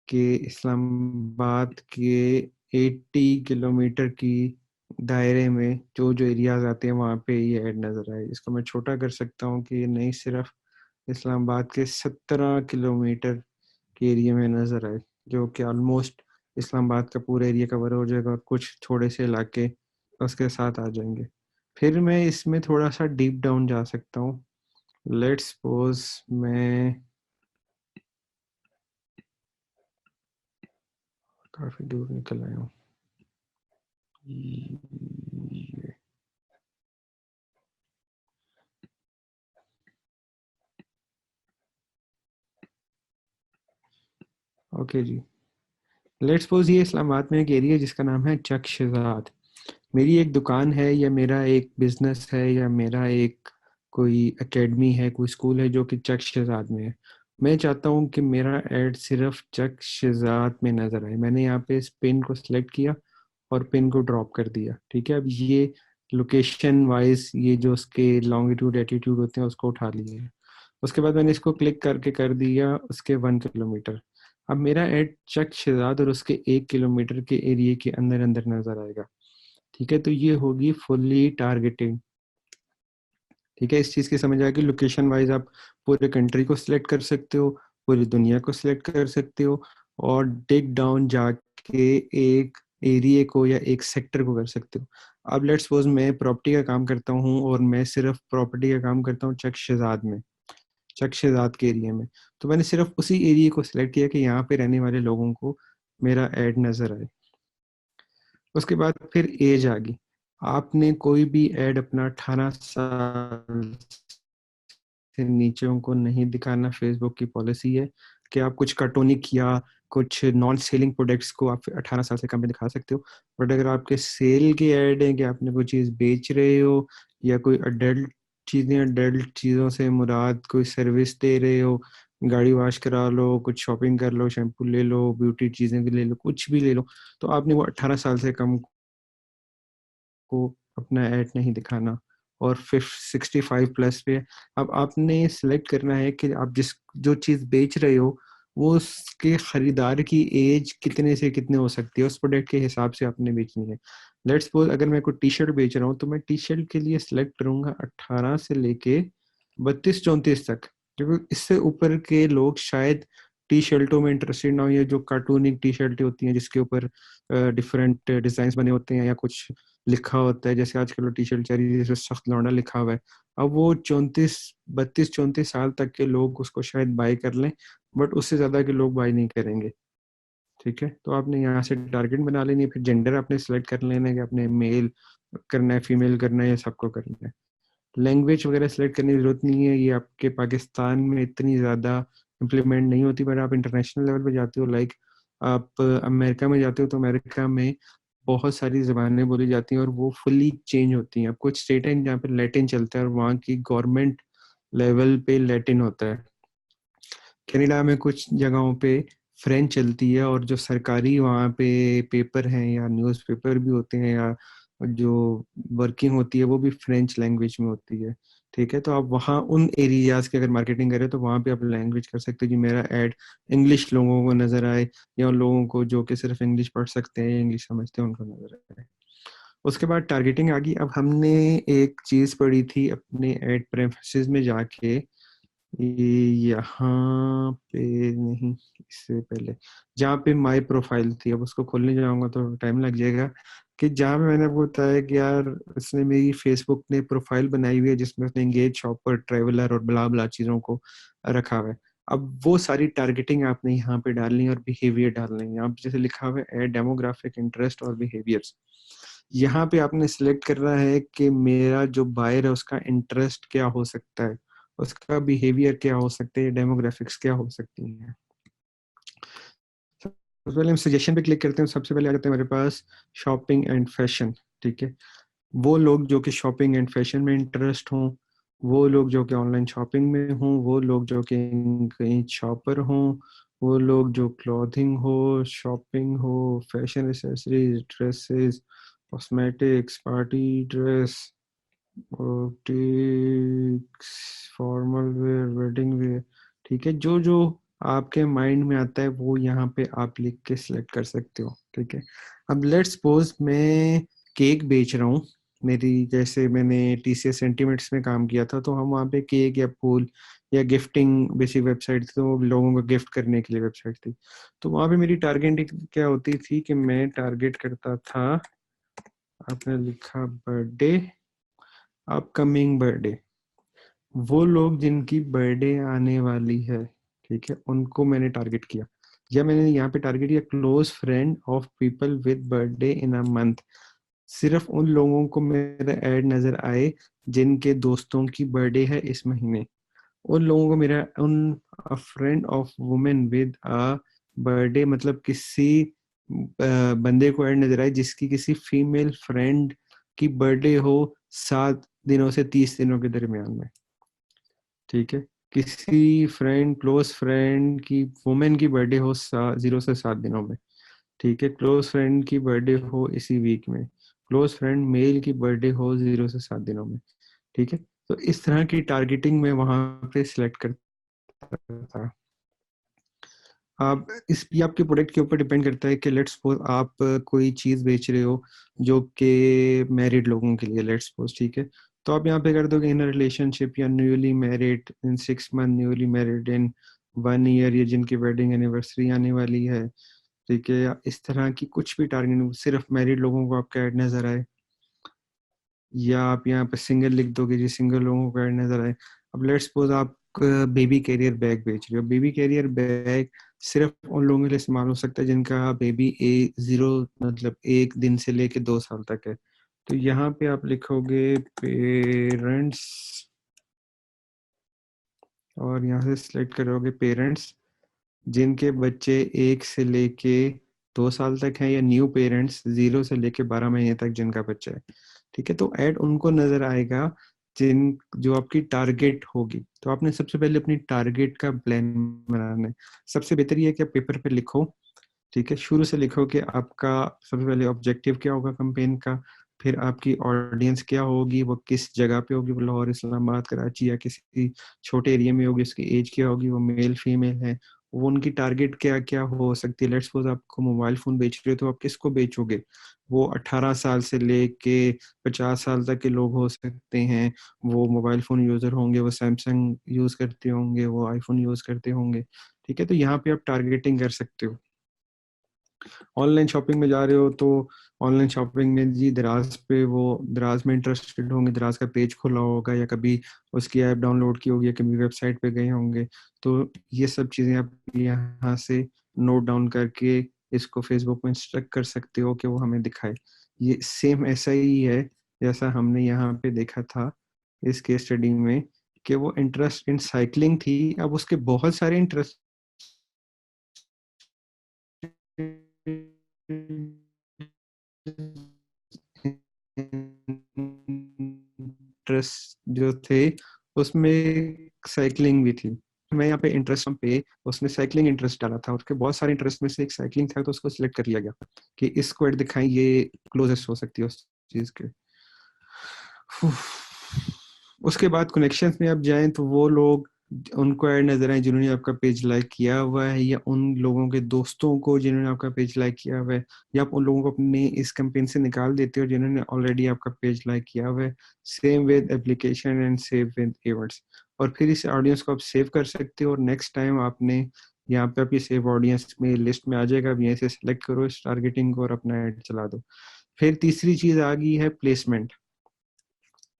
कि इस्लामाबाद के 80 किलोमीटर की दायरे में जो जो एरियाज आते हैं वहाँ पे ये ऐड नजर आए। इसको मैं छोटा कर सकता हूँ कि ये नहीं सिर्फ इस्लामाबाद के 17 किलोमीटर के एरिया में नजर आए, जो कि ऑलमोस्ट इस्लामाबाद का पूरा एरिया कवर हो जाएगा, और कुछ थोड़े से इलाके उसके साथ आ जाएंगे। फिर मैं इसमें थोड़ा सा डीप डाउन जा सकता हूँ। लेट्स सपोज मैं काफी दूर निकल आया हूँ। ओके जी, लेट्स सपोज ये इस्लामाबाद में एक एरिया जिसका नाम है चक शहजाद। मेरी एक दुकान है, या मेरा एक बिजनेस है, या मेरा एक कोई एकेडमी है, कोई स्कूल है जो कि चक शहजाद में है। मैं चाहता हूँ कि मेरा ऐड सिर्फ चक शहजाद में नजर आए। मैंने यहाँ पे इस पिन को सिलेक्ट किया और पिन को ड्रॉप कर दिया, ठीक है। अब ये लोकेशन वाइज ये जो उसके लॉन्गिट्यूड एटीट्यूड होते हैं उसको उठा लिए हैं। उसके बाद मैंने इसको क्लिक करके कर दिया उसके 1 किलोमीटर। अब मेरा ऐड चक शहजाद और उसके 1 किलोमीटर के एरिया के अंदर अंदर नजर आएगा, ठीक है। तो ये होगी फुल्ली टारगेटिंग, ठीक है। इस चीज़ की समझ आएगी। लोकेशन वाइज आप पूरे कंट्री को सिलेक्ट कर सकते हो, पूरी दुनिया को सिलेक्ट कर सकते हो, और डिग डाउन जाके एक एरिया को या एक सेक्टर को कर सकते हो। अब लेट्स सपोज मैं प्रॉपर्टी का काम करता हूँ, और मैं सिर्फ प्रॉपर्टी का काम करता हूँ चक शहजाद में, चक शहजाद के एरिया में। तो मैंने सिर्फ उसी एरिया को सिलेक्ट किया कि यहाँ पे रहने वाले लोगों को मेरा ऐड नजर आए। उसके बाद फिर एज आ गई। आपने कोई भी ऐड अपना 18 साल से नीचे को नहीं दिखाना। फेसबुक की पॉलिसी है कि आप कुछ कार्टूनिक या कुछ नॉन सेलिंग प्रोडक्ट्स को आप 18 साल से कम में दिखा सकते हो। बट अगर आपके सेल के ऐड है कि आपने कोई चीज़ बेच रहे हो, या कोई अडल्ट चीज़ों से मुराद कोई सर्विस दे रहे हो, गाड़ी वॉश करा लो, कुछ शॉपिंग कर लो, शैम्पू ले लो, ब्यूटी चीज़ें भी ले लो, कुछ भी ले लो, तो आपने वो 18 साल से कम को अपना ऐड नहीं दिखाना। और 65 प्लस पे अब आपने सिलेक्ट करना है कि आप जिस जो चीज़ बेच रहे हो वो उसके खरीदार की एज कितने से कितने हो सकती है, उस प्रोडक्ट के हिसाब से आपने बेचनी है। लेट्स सपोज अगर मैं कोई टी शर्ट बेच रहा हूँ तो मैं टी शर्ट के लिए सिलेक्ट करूंगा 18 से लेके 32-34 तक, क्योंकि इससे ऊपर के लोग शायद टी शर्टों में इंटरेस्टेड ना हो, या जो कार्टूनिक टी शर्टें होती हैं जिसके ऊपर डिफरेंट डिजाइन बने होते हैं या कुछ लिखा होता है, जैसे आजकल टी शर्ट चल रही है जिसमें सख्त लौंडा लिखा हुआ है। अब वो 34 32 34 साल तक के लोग उसको शायद बाय कर लें, बट उससे ज्यादा के लोग बाय नहीं करेंगे, ठीक है। तो आपने यहाँ से टारगेट बना लेनी है। फिर जेंडर आपने सेलेक्ट कर लेना है कि आपने मेल करना है, फीमेल करना है, या सबको करना है। लैंग्वेज वगैरह सेलेक्ट करने की जरूरत नहीं है, ये आपके पाकिस्तान में इतनी ज़्यादा इम्प्लीमेंट नहीं होती, बट आप इंटरनेशनल लेवल पे जाते हो, लाइक आप अमेरिका में जाते हो तो अमेरिका में बहुत सारी ज़बानें बोली जाती हैं और वो फुली चेंज होती हैं। अब कुछ स्टेट हैं जहाँ पे लैटिन चलता है और वहाँ की गवर्नमेंट लेवल पे लैटिन होता है। कनाडा में कुछ जगहों पे फ्रेंच चलती है और जो सरकारी वहाँ पे पेपर हैं या न्यूज़पेपर भी होते हैं या जो वर्किंग होती है वो भी फ्रेंच लैंग्वेज में होती है। ठीक है, तो आप वहाँ उन एरियाज की अगर मार्केटिंग करें तो वहाँ पे आप लैंग्वेज कर सकते हो कि मेरा ऐड इंग्लिश लोगों को नजर आए या उन लोगों को जो कि सिर्फ इंग्लिश पढ़ सकते हैं, इंग्लिश समझते हैं, उनको नजर आए। उसके बाद टारगेटिंग आ गई। अब हमने एक चीज पढ़ी थी अपने एड प्रेफरेंसेस में जाके, यहाँ पे नहीं, इससे पहले जहाँ पे माई प्रोफाइल थी, अब उसको खोलने जाऊंगा तो टाइम लग जाएगा, कि जहाँ पे मैंने आपको बताया कि यार उसने मेरी फेसबुक ने प्रोफाइल बनाई हुई है जिसमें उसने एंगेज, शॉपर, ट्रैवलर और ब्ला ब्ला चीजों को रखा हुआ है। अब वो सारी टारगेटिंग आपने यहाँ पे डालनी है और बिहेवियर डालने हैं। आप जैसे लिखा हुआ है डेमोग्राफिक, इंटरेस्ट और बिहेवियर्स, यहाँ पे आपने सिलेक्ट करना है कि मेरा जो बायर है उसका इंटरेस्ट क्या हो सकता है, उसका बिहेवियर क्या हो सकता है, डेमोग्राफिक्स क्या हो सकती हैं। सबसे पहले हम सजेशन पे क्लिक करते हैं, सबसे पहले आ जाता है हमारे पास शॉपिंग एंड फैशन। ठीक है, वो लोग जो कि शॉपिंग एंड फैशन में इंटरेस्ट हों, वो लोग जो कि ऑनलाइन शॉपिंग में हों, वो लोग जो कि कहीं शॉपर हों, वो लोग जो क्लॉथिंग हो, शॉपिंग हो, fashion accessories, dresses, cosmetics, party dress, boutiques, formal wear, wedding where. ठीक है, जो जो आपके माइंड में आता है वो यहाँ पे आप लिख के सिलेक्ट कर सकते हो। ठीक है, अब लेट्स सपोज मैं केक बेच रहा हूँ। मेरी जैसे मैंने टीसीएस सेंटीमेंट्स में काम किया था तो हम वहाँ पे केक या फूल या गिफ्टिंग बेसिक वेबसाइट थी, तो लोगों को गिफ्ट करने के लिए वेबसाइट थी। तो वहाँ पे मेरी टारगेटिंग क्या होती थी कि मैं टारगेट करता था, आपने लिखा बर्थडे, अपकमिंग बर्थडे, वो लोग जिनकी बर्थडे आने वाली है, ठीक है, उनको मैंने टारगेट किया। या मैंने यहाँ पे टारगेट किया close friend of people with birthday in a month, सिर्फ उन लोगों को मेरा ऐड नजर आए जिनके दोस्तों की बर्थडे है इस महीने। उन लोगों को मेरा उन friend of women with a birthday, मतलब किसी बंदे को ऐड नजर आए जिसकी किसी फीमेल फ्रेंड की बर्थडे हो 7 दिनों से 30 दिनों के दरमियान में। ठीक है, किसी फ्रेंड, क्लोज फ्रेंड की वुमेन की बर्थडे हो 0 से 7 दिनों में। ठीक है, क्लोज फ्रेंड की बर्थडे हो इसी वीक में, क्लोज फ्रेंड मेल की बर्थडे हो 0 से 7 दिनों में। ठीक है, तो इस तरह की टारगेटिंग में वहां पे सिलेक्ट करता था। आप इस ये आपके प्रोडक्ट के ऊपर डिपेंड करता है कि लेट्स सपोज आप कोई चीज बेच रहे हो जो कि मैरिड लोगों के लिए, लेट्स सपोज, ठीक है, तो आप यहाँ पे कर दोगे इन रिलेशनशिप या newly married in 6 month, newly married in 1 year, या जिनकी वेडिंग एनिवर्सरी आने वाली है। ठीक है, या इस तरह की कुछ भी टारगेट, सिर्फ मैरिड लोगों को आपका ऐड नजर आए, या आप यहाँ पे सिंगल लिख दोगे जी सिंगल लोगों को ऐड नजर आए। अब लेट्स सपोज आप बेबी कैरियर बैग बेच रहे हो। बेबी कैरियर बैग सिर्फ उन लोगों के लिए इस्तेमाल हो सकता है जिनका बेबी 0, मतलब 1 दिन से लेके 2 साल तक है। तो यहाँ पे आप लिखोगे पेरेंट्स और यहाँ से सिलेक्ट करोगे पेरेंट्स जिनके बच्चे 1 से लेके 2 साल तक हैं, या न्यू पेरेंट्स 0 से लेके 12 महीने तक जिनका बच्चा है। ठीक है, तो ऐड उनको नजर आएगा जिन जो आपकी टारगेट होगी। तो आपने सबसे पहले अपनी टारगेट का प्लान बनाना है। सबसे बेहतर ये है कि आप पेपर पे लिखो। ठीक है, शुरू से लिखो कि आपका सबसे पहले ऑब्जेक्टिव क्या होगा कैंपेन का, फिर आपकी ऑडियंस क्या होगी, वो किस जगह पे होगी, वो लाहौर, इस्लामाबाद, कराची या किसी छोटे एरिया में होगी, उसकी एज क्या होगी, वो मेल फीमेल है, वो उनकी टारगेट क्या क्या हो सकती है। लेट्स सपोज आपको मोबाइल फोन बेच रहे हो तो आप किसको बेचोगे, वो 18 साल से लेके 50 साल तक के लोग हो सकते हैं, वो मोबाइल फोन यूजर होंगे, वो सैमसंग यूज करते होंगे, वो आईफोन यूज करते होंगे। ठीक है, तो यहाँ पे आप टारगेटिंग कर सकते हो। ऑनलाइन शॉपिंग में जा रहे हो तो ऑनलाइन शॉपिंग में जी दराज पे, वो दराज में इंटरेस्टेड होंगे, दराज का पेज खुला होगा या कभी उसकी ऐप डाउनलोड की होगी या कभी वेबसाइट पे गए होंगे। तो ये सब चीज़ें आप यहाँ से नोट डाउन करके इसको फेसबुक में इंस्ट्रक्ट कर सकते हो कि वो हमें दिखाए। ये सेम ऐसा ही है जैसा हमने यहाँ पे देखा था इस केस स्टडी में, कि वो इंटरेस्ट इन साइकिलिंग थी। अब उसके बहुत सारे इंटरेस्ट इंटरेस्ट जो थे उसमें साइकिलिंग भी थी। मैं यहाँ पे इंटरेस्ट पे उसने साइकिलिंग इंटरेस्ट डाला था, उसके बहुत सारे इंटरेस्ट में से एक साइकिलिंग था, तो उसको सिलेक्ट कर लिया गया कि इसको ऐड दिखाएं, ये क्लोजेस्ट हो सकती है उस चीज के। उसके बाद कनेक्शंस में आप जाएं तो वो लोग उनको ऐड नजर आए जिन्होंने आपका पेज लाइक किया हुआ है, या उन लोगों के दोस्तों को जिन्होंने आपका पेज लाइक किया हुआ है, या आप उन लोगों को अपने इस कैंपेन से निकाल देते हो जिन्होंने ऑलरेडी आपका पेज लाइक किया हुआ है। Same with application and save with events. और फिर इस ऑडियंस को आप सेव कर सकते हो, और नेक्स्ट टाइम आपने यहाँ पे आपकी सेव ऑडियंस में लिस्ट में आ जाएगा, अब यहीं से सेलेक्ट करो इस टारगेटिंग को और अपना ऐड चला दो। फिर तीसरी चीज आ गई है प्लेसमेंट।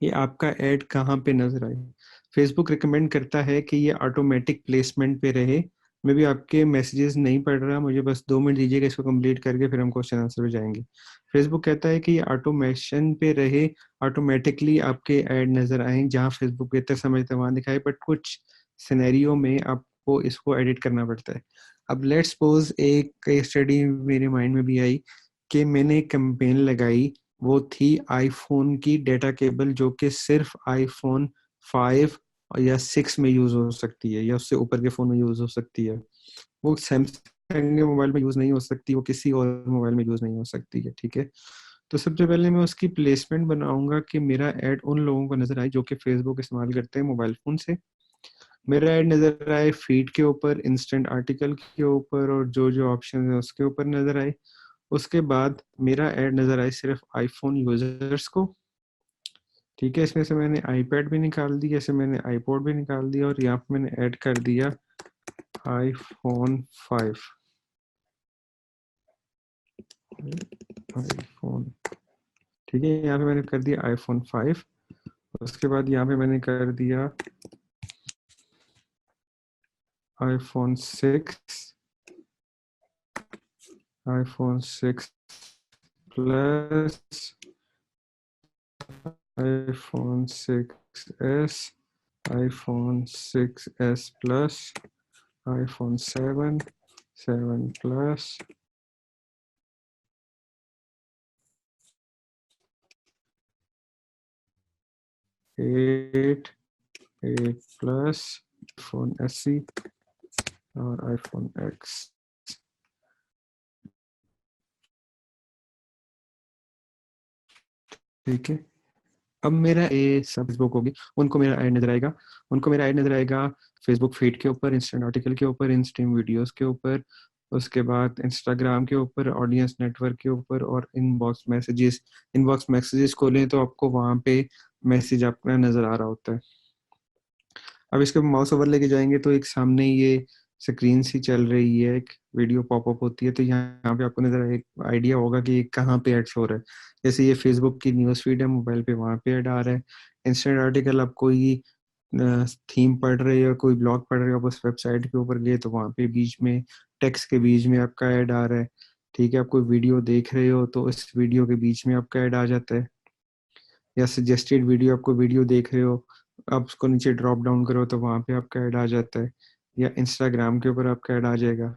ये आपका ऐड कहाँ पे नजर आए। फेसबुक रिकमेंड करता है कि ये ऑटोमेटिक प्लेसमेंट पे रहे। मैं भी आपके मैसेजेस नहीं पढ़ रहा, मुझे बस 2 मिनट दीजिएगा, इसको कंप्लीट करके फिर हम क्वेश्चन आंसर पे जाएंगे। फेसबुक कहता है कि ये ऑटोमेशन पे रहे, ऑटोमेटिकली आपके ऐड नजर आए जहाँ फेसबुक बेहतर समझता है वहां दिखाए, बट कुछ सिनेरियो में आपको इसको एडिट करना पड़ता है। अब लेट्स सपोज एक केस स्टडी मेरे माइंड में भी आई कि मैंने एक कैंपेन लगाई, वो थी आईफोन की डेटा केबल जो कि सिर्फ आईफोन 5 या 6 में यूज हो सकती है, या उससे ऊपर के फोन में यूज हो सकती है। वो सैमसंग के मोबाइल में यूज नहीं हो सकती, वो किसी और मोबाइल में यूज नहीं हो सकती है, ठीक है। तो सबसे पहले मैं उसकी प्लेसमेंट बनाऊंगा कि मेरा ऐड उन लोगों को नजर आए जो कि फेसबुक इस्तेमाल करते हैं मोबाइल फोन से। मेरा ऐड नजर आए फीड के ऊपर, इंस्टेंट आर्टिकल के ऊपर, और जो जो ऑप्शन है उसके ऊपर नजर आए। उसके बाद मेरा ऐड नजर आए सिर्फ आईफोन यूजर्स को, ठीक है। इसमें से मैंने आईपैड भी निकाल दिया, ऐसे मैंने आईपॉड भी निकाल दिया, और यहाँ पे मैंने ऐड कर दिया आईफोन 5। आईफोन, ठीक है, यहाँ पे मैंने कर दिया आईफोन 5। उसके बाद यहाँ पे मैंने कर दिया iPhone 6, iPhone 6 plus, iPhone 6s, iPhone 6s plus, iPhone 7, 7 plus, 8, 8 plus, iPhone SE और आईफोन X, ठीक है। अब मेरा ये सब फेसबुक होगी, उनको मेरा ऐड नजर आएगा, उनको मेरा ऐड नजर आएगा फेसबुक फीड के ऊपर, इंस्टेंट आर्टिकल के ऊपर, इंस्टेंट वीडियोस के ऊपर, उसके बाद इंस्टाग्राम के ऊपर, ऑडियंस नेटवर्क के ऊपर, और इनबॉक्स मैसेजेस। इनबॉक्स मैसेजेस खोलें तो आपको वहां पे मैसेज आपका नजर आ रहा होता है। अब इसके माउस ओवर लेके जाएंगे तो एक सामने ये स्क्रीन सी चल रही है, एक वीडियो पॉपअप होती है, तो यहाँ पे आपको नजर एक आइडिया होगा कि ये कहाँ पे एड्स हो रहा है। जैसे ये फेसबुक की न्यूज़ फीड है मोबाइल पे, वहाँ पे ऐड आ रहा है। इंस्टेंट आर्टिकल, आप कोई थीम पढ़ रहे हो, कोई ब्लॉग पढ़ रहे हो, आप उस वेबसाइट के ऊपर गए तो वहाँ पे बीच में टेक्स्ट के बीच में आपका ऐड आ रहा है, ठीक है। आप कोई वीडियो देख रहे हो तो इस वीडियो के बीच में आपका ऐड आ जाता है, या सजेस्टेड वीडियो, आपको वीडियो देख रहे हो, आप उसको नीचे ड्रॉप डाउन करो तो वहां पे आपका ऐड आ जाता है, या इंस्टाग्राम के ऊपर आपका ऐड आ जाएगा,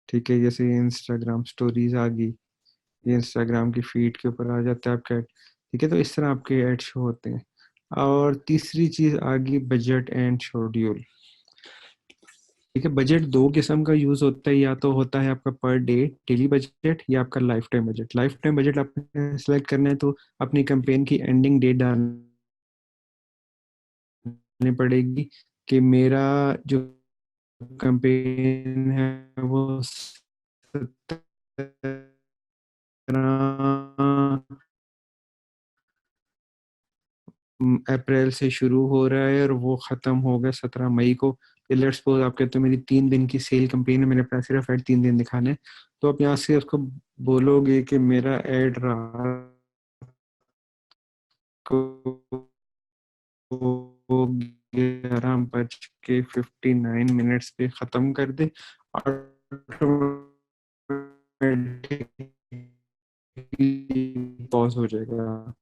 ठीक है। जैसे इंस्टाग्राम स्टोरीज आ गई, ये इंस्टाग्राम की फीड के ऊपर आ जाता है आपका ऐड, ठीक है। तो इस तरह आपके ऐड शो होते हैं। और तीसरी चीज आ गई बजट एंड शेड्यूल, ठीक है। बजट दो किस्म का यूज होता है, या तो होता है आपका पर डे डेली बजट, या आपका life time budget. Life time budget आपने सेलेक्ट करना है तो अपनी कैंपेन की एंडिंग डेट डालनी पड़ेगी कि मेरा जो कैंपेन है वो 17 अप्रैल से शुरू हो रहा है और वो खत्म होगा 17 मई को। लेट्स सपोज आप कहते हो मेरी 3 दिन की सेल कैंपेन है, मैंने अपना सिर्फ ऐड 3 दिन दिखाने हैं, तो आप यहाँ से उसको बोलोगे कि मेरा ऐड रात को 11:59 पे खत्म कर दे, पॉज हो जाएगा।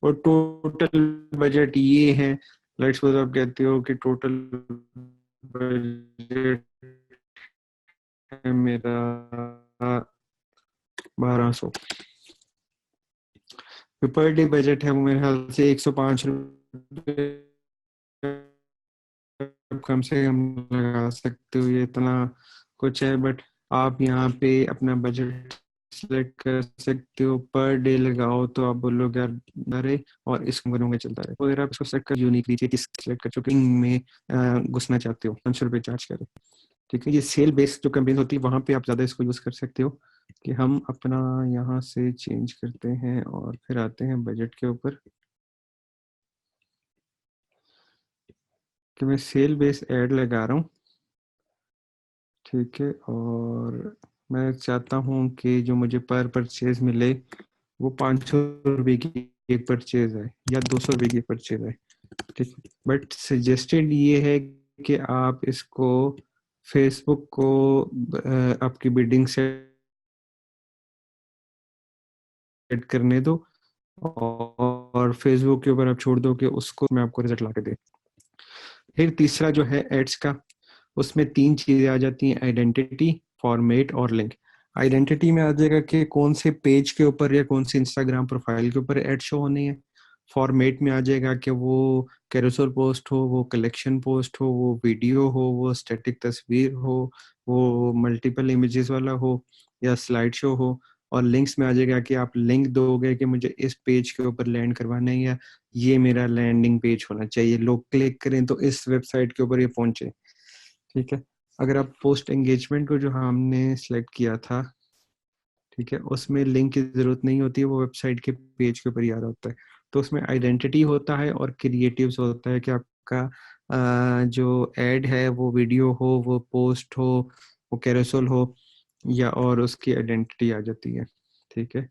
और टोटल बजट ये है, लेट्स सपोज आप कहते हो कि टोटल बजट है मेरा 1200। पर डे बजट है वो मेरे ख्याल से 105 रुपये कम से कम लगा सकते हो, ये इतना कुछ है। बट आप यहाँ पे अपना बजट सिलेक्ट कर सकते हो, पर डे लगाओ तो आप बोलोगे यार अरे, और इसको करूंगा चलता रहे। तो अगर आप इसको सेलेक्ट कर यूनिकली सिलेक्ट कर चुके में घुसना चाहते हो, 500 रुपये चार्ज करो, ठीक है। ये सेल बेस्ड जो कंपनी होती है वहां पे आप ज्यादा इसको यूज कर सकते हो। कि हम अपना यहाँ से चेंज करते हैं और फिर आते हैं बजट के ऊपर कि मैं सेल बेस्ड ऐड लगा रहा हूँ, ठीक है। और मैं चाहता हूँ कि जो मुझे पर परचेज मिले वो 500 रुपये की एक परचेज है या 200 रुपये की परचेज है, ठीक। बट सजेस्टेड ये है कि आप इसको फेसबुक को आपकी बिडिंग सेट करने दो और फेसबुक के ऊपर आप छोड़ दो कि उसको मैं आपको रिजल्ट ला के दे। फिर तीसरा जो है एड्स का, उसमें 3 चीजें आ जाती हैं, आइडेंटिटी, फॉर्मेट और लिंक। आइडेंटिटी में आ जाएगा कि कौन से पेज के ऊपर या कौन सी इंस्टाग्राम प्रोफाइल के ऊपर एड शो होनी है। फॉर्मेट में आ जाएगा कि वो कैरोसेल पोस्ट हो, वो कलेक्शन पोस्ट हो, वो वीडियो हो, वो स्टैटिक तस्वीर हो, वो मल्टीपल इमेजेस वाला हो या स्लाइड शो हो। और लिंक्स में आ जाएगा कि आप लिंक दोगे कि मुझे इस पेज के ऊपर लैंड करवाना है या ये मेरा लैंडिंग पेज होना चाहिए, लोग क्लिक करें तो इस वेबसाइट के ऊपर ये पहुंचे, ठीक है। अगर आप पोस्ट एंगेजमेंट को जो हमने सेलेक्ट किया था, ठीक है, उसमें लिंक की जरूरत नहीं होती है, वो वेबसाइट के पेज के ऊपर ही आ रहा होता है। तो उसमें आइडेंटिटी होता है और क्रिएटिव्स होता है कि आपका जो एड है वो वीडियो हो, वो पोस्ट हो, वो कैरोसेल हो या और उसकी आइडेंटिटी आ जाती है, ठीक है।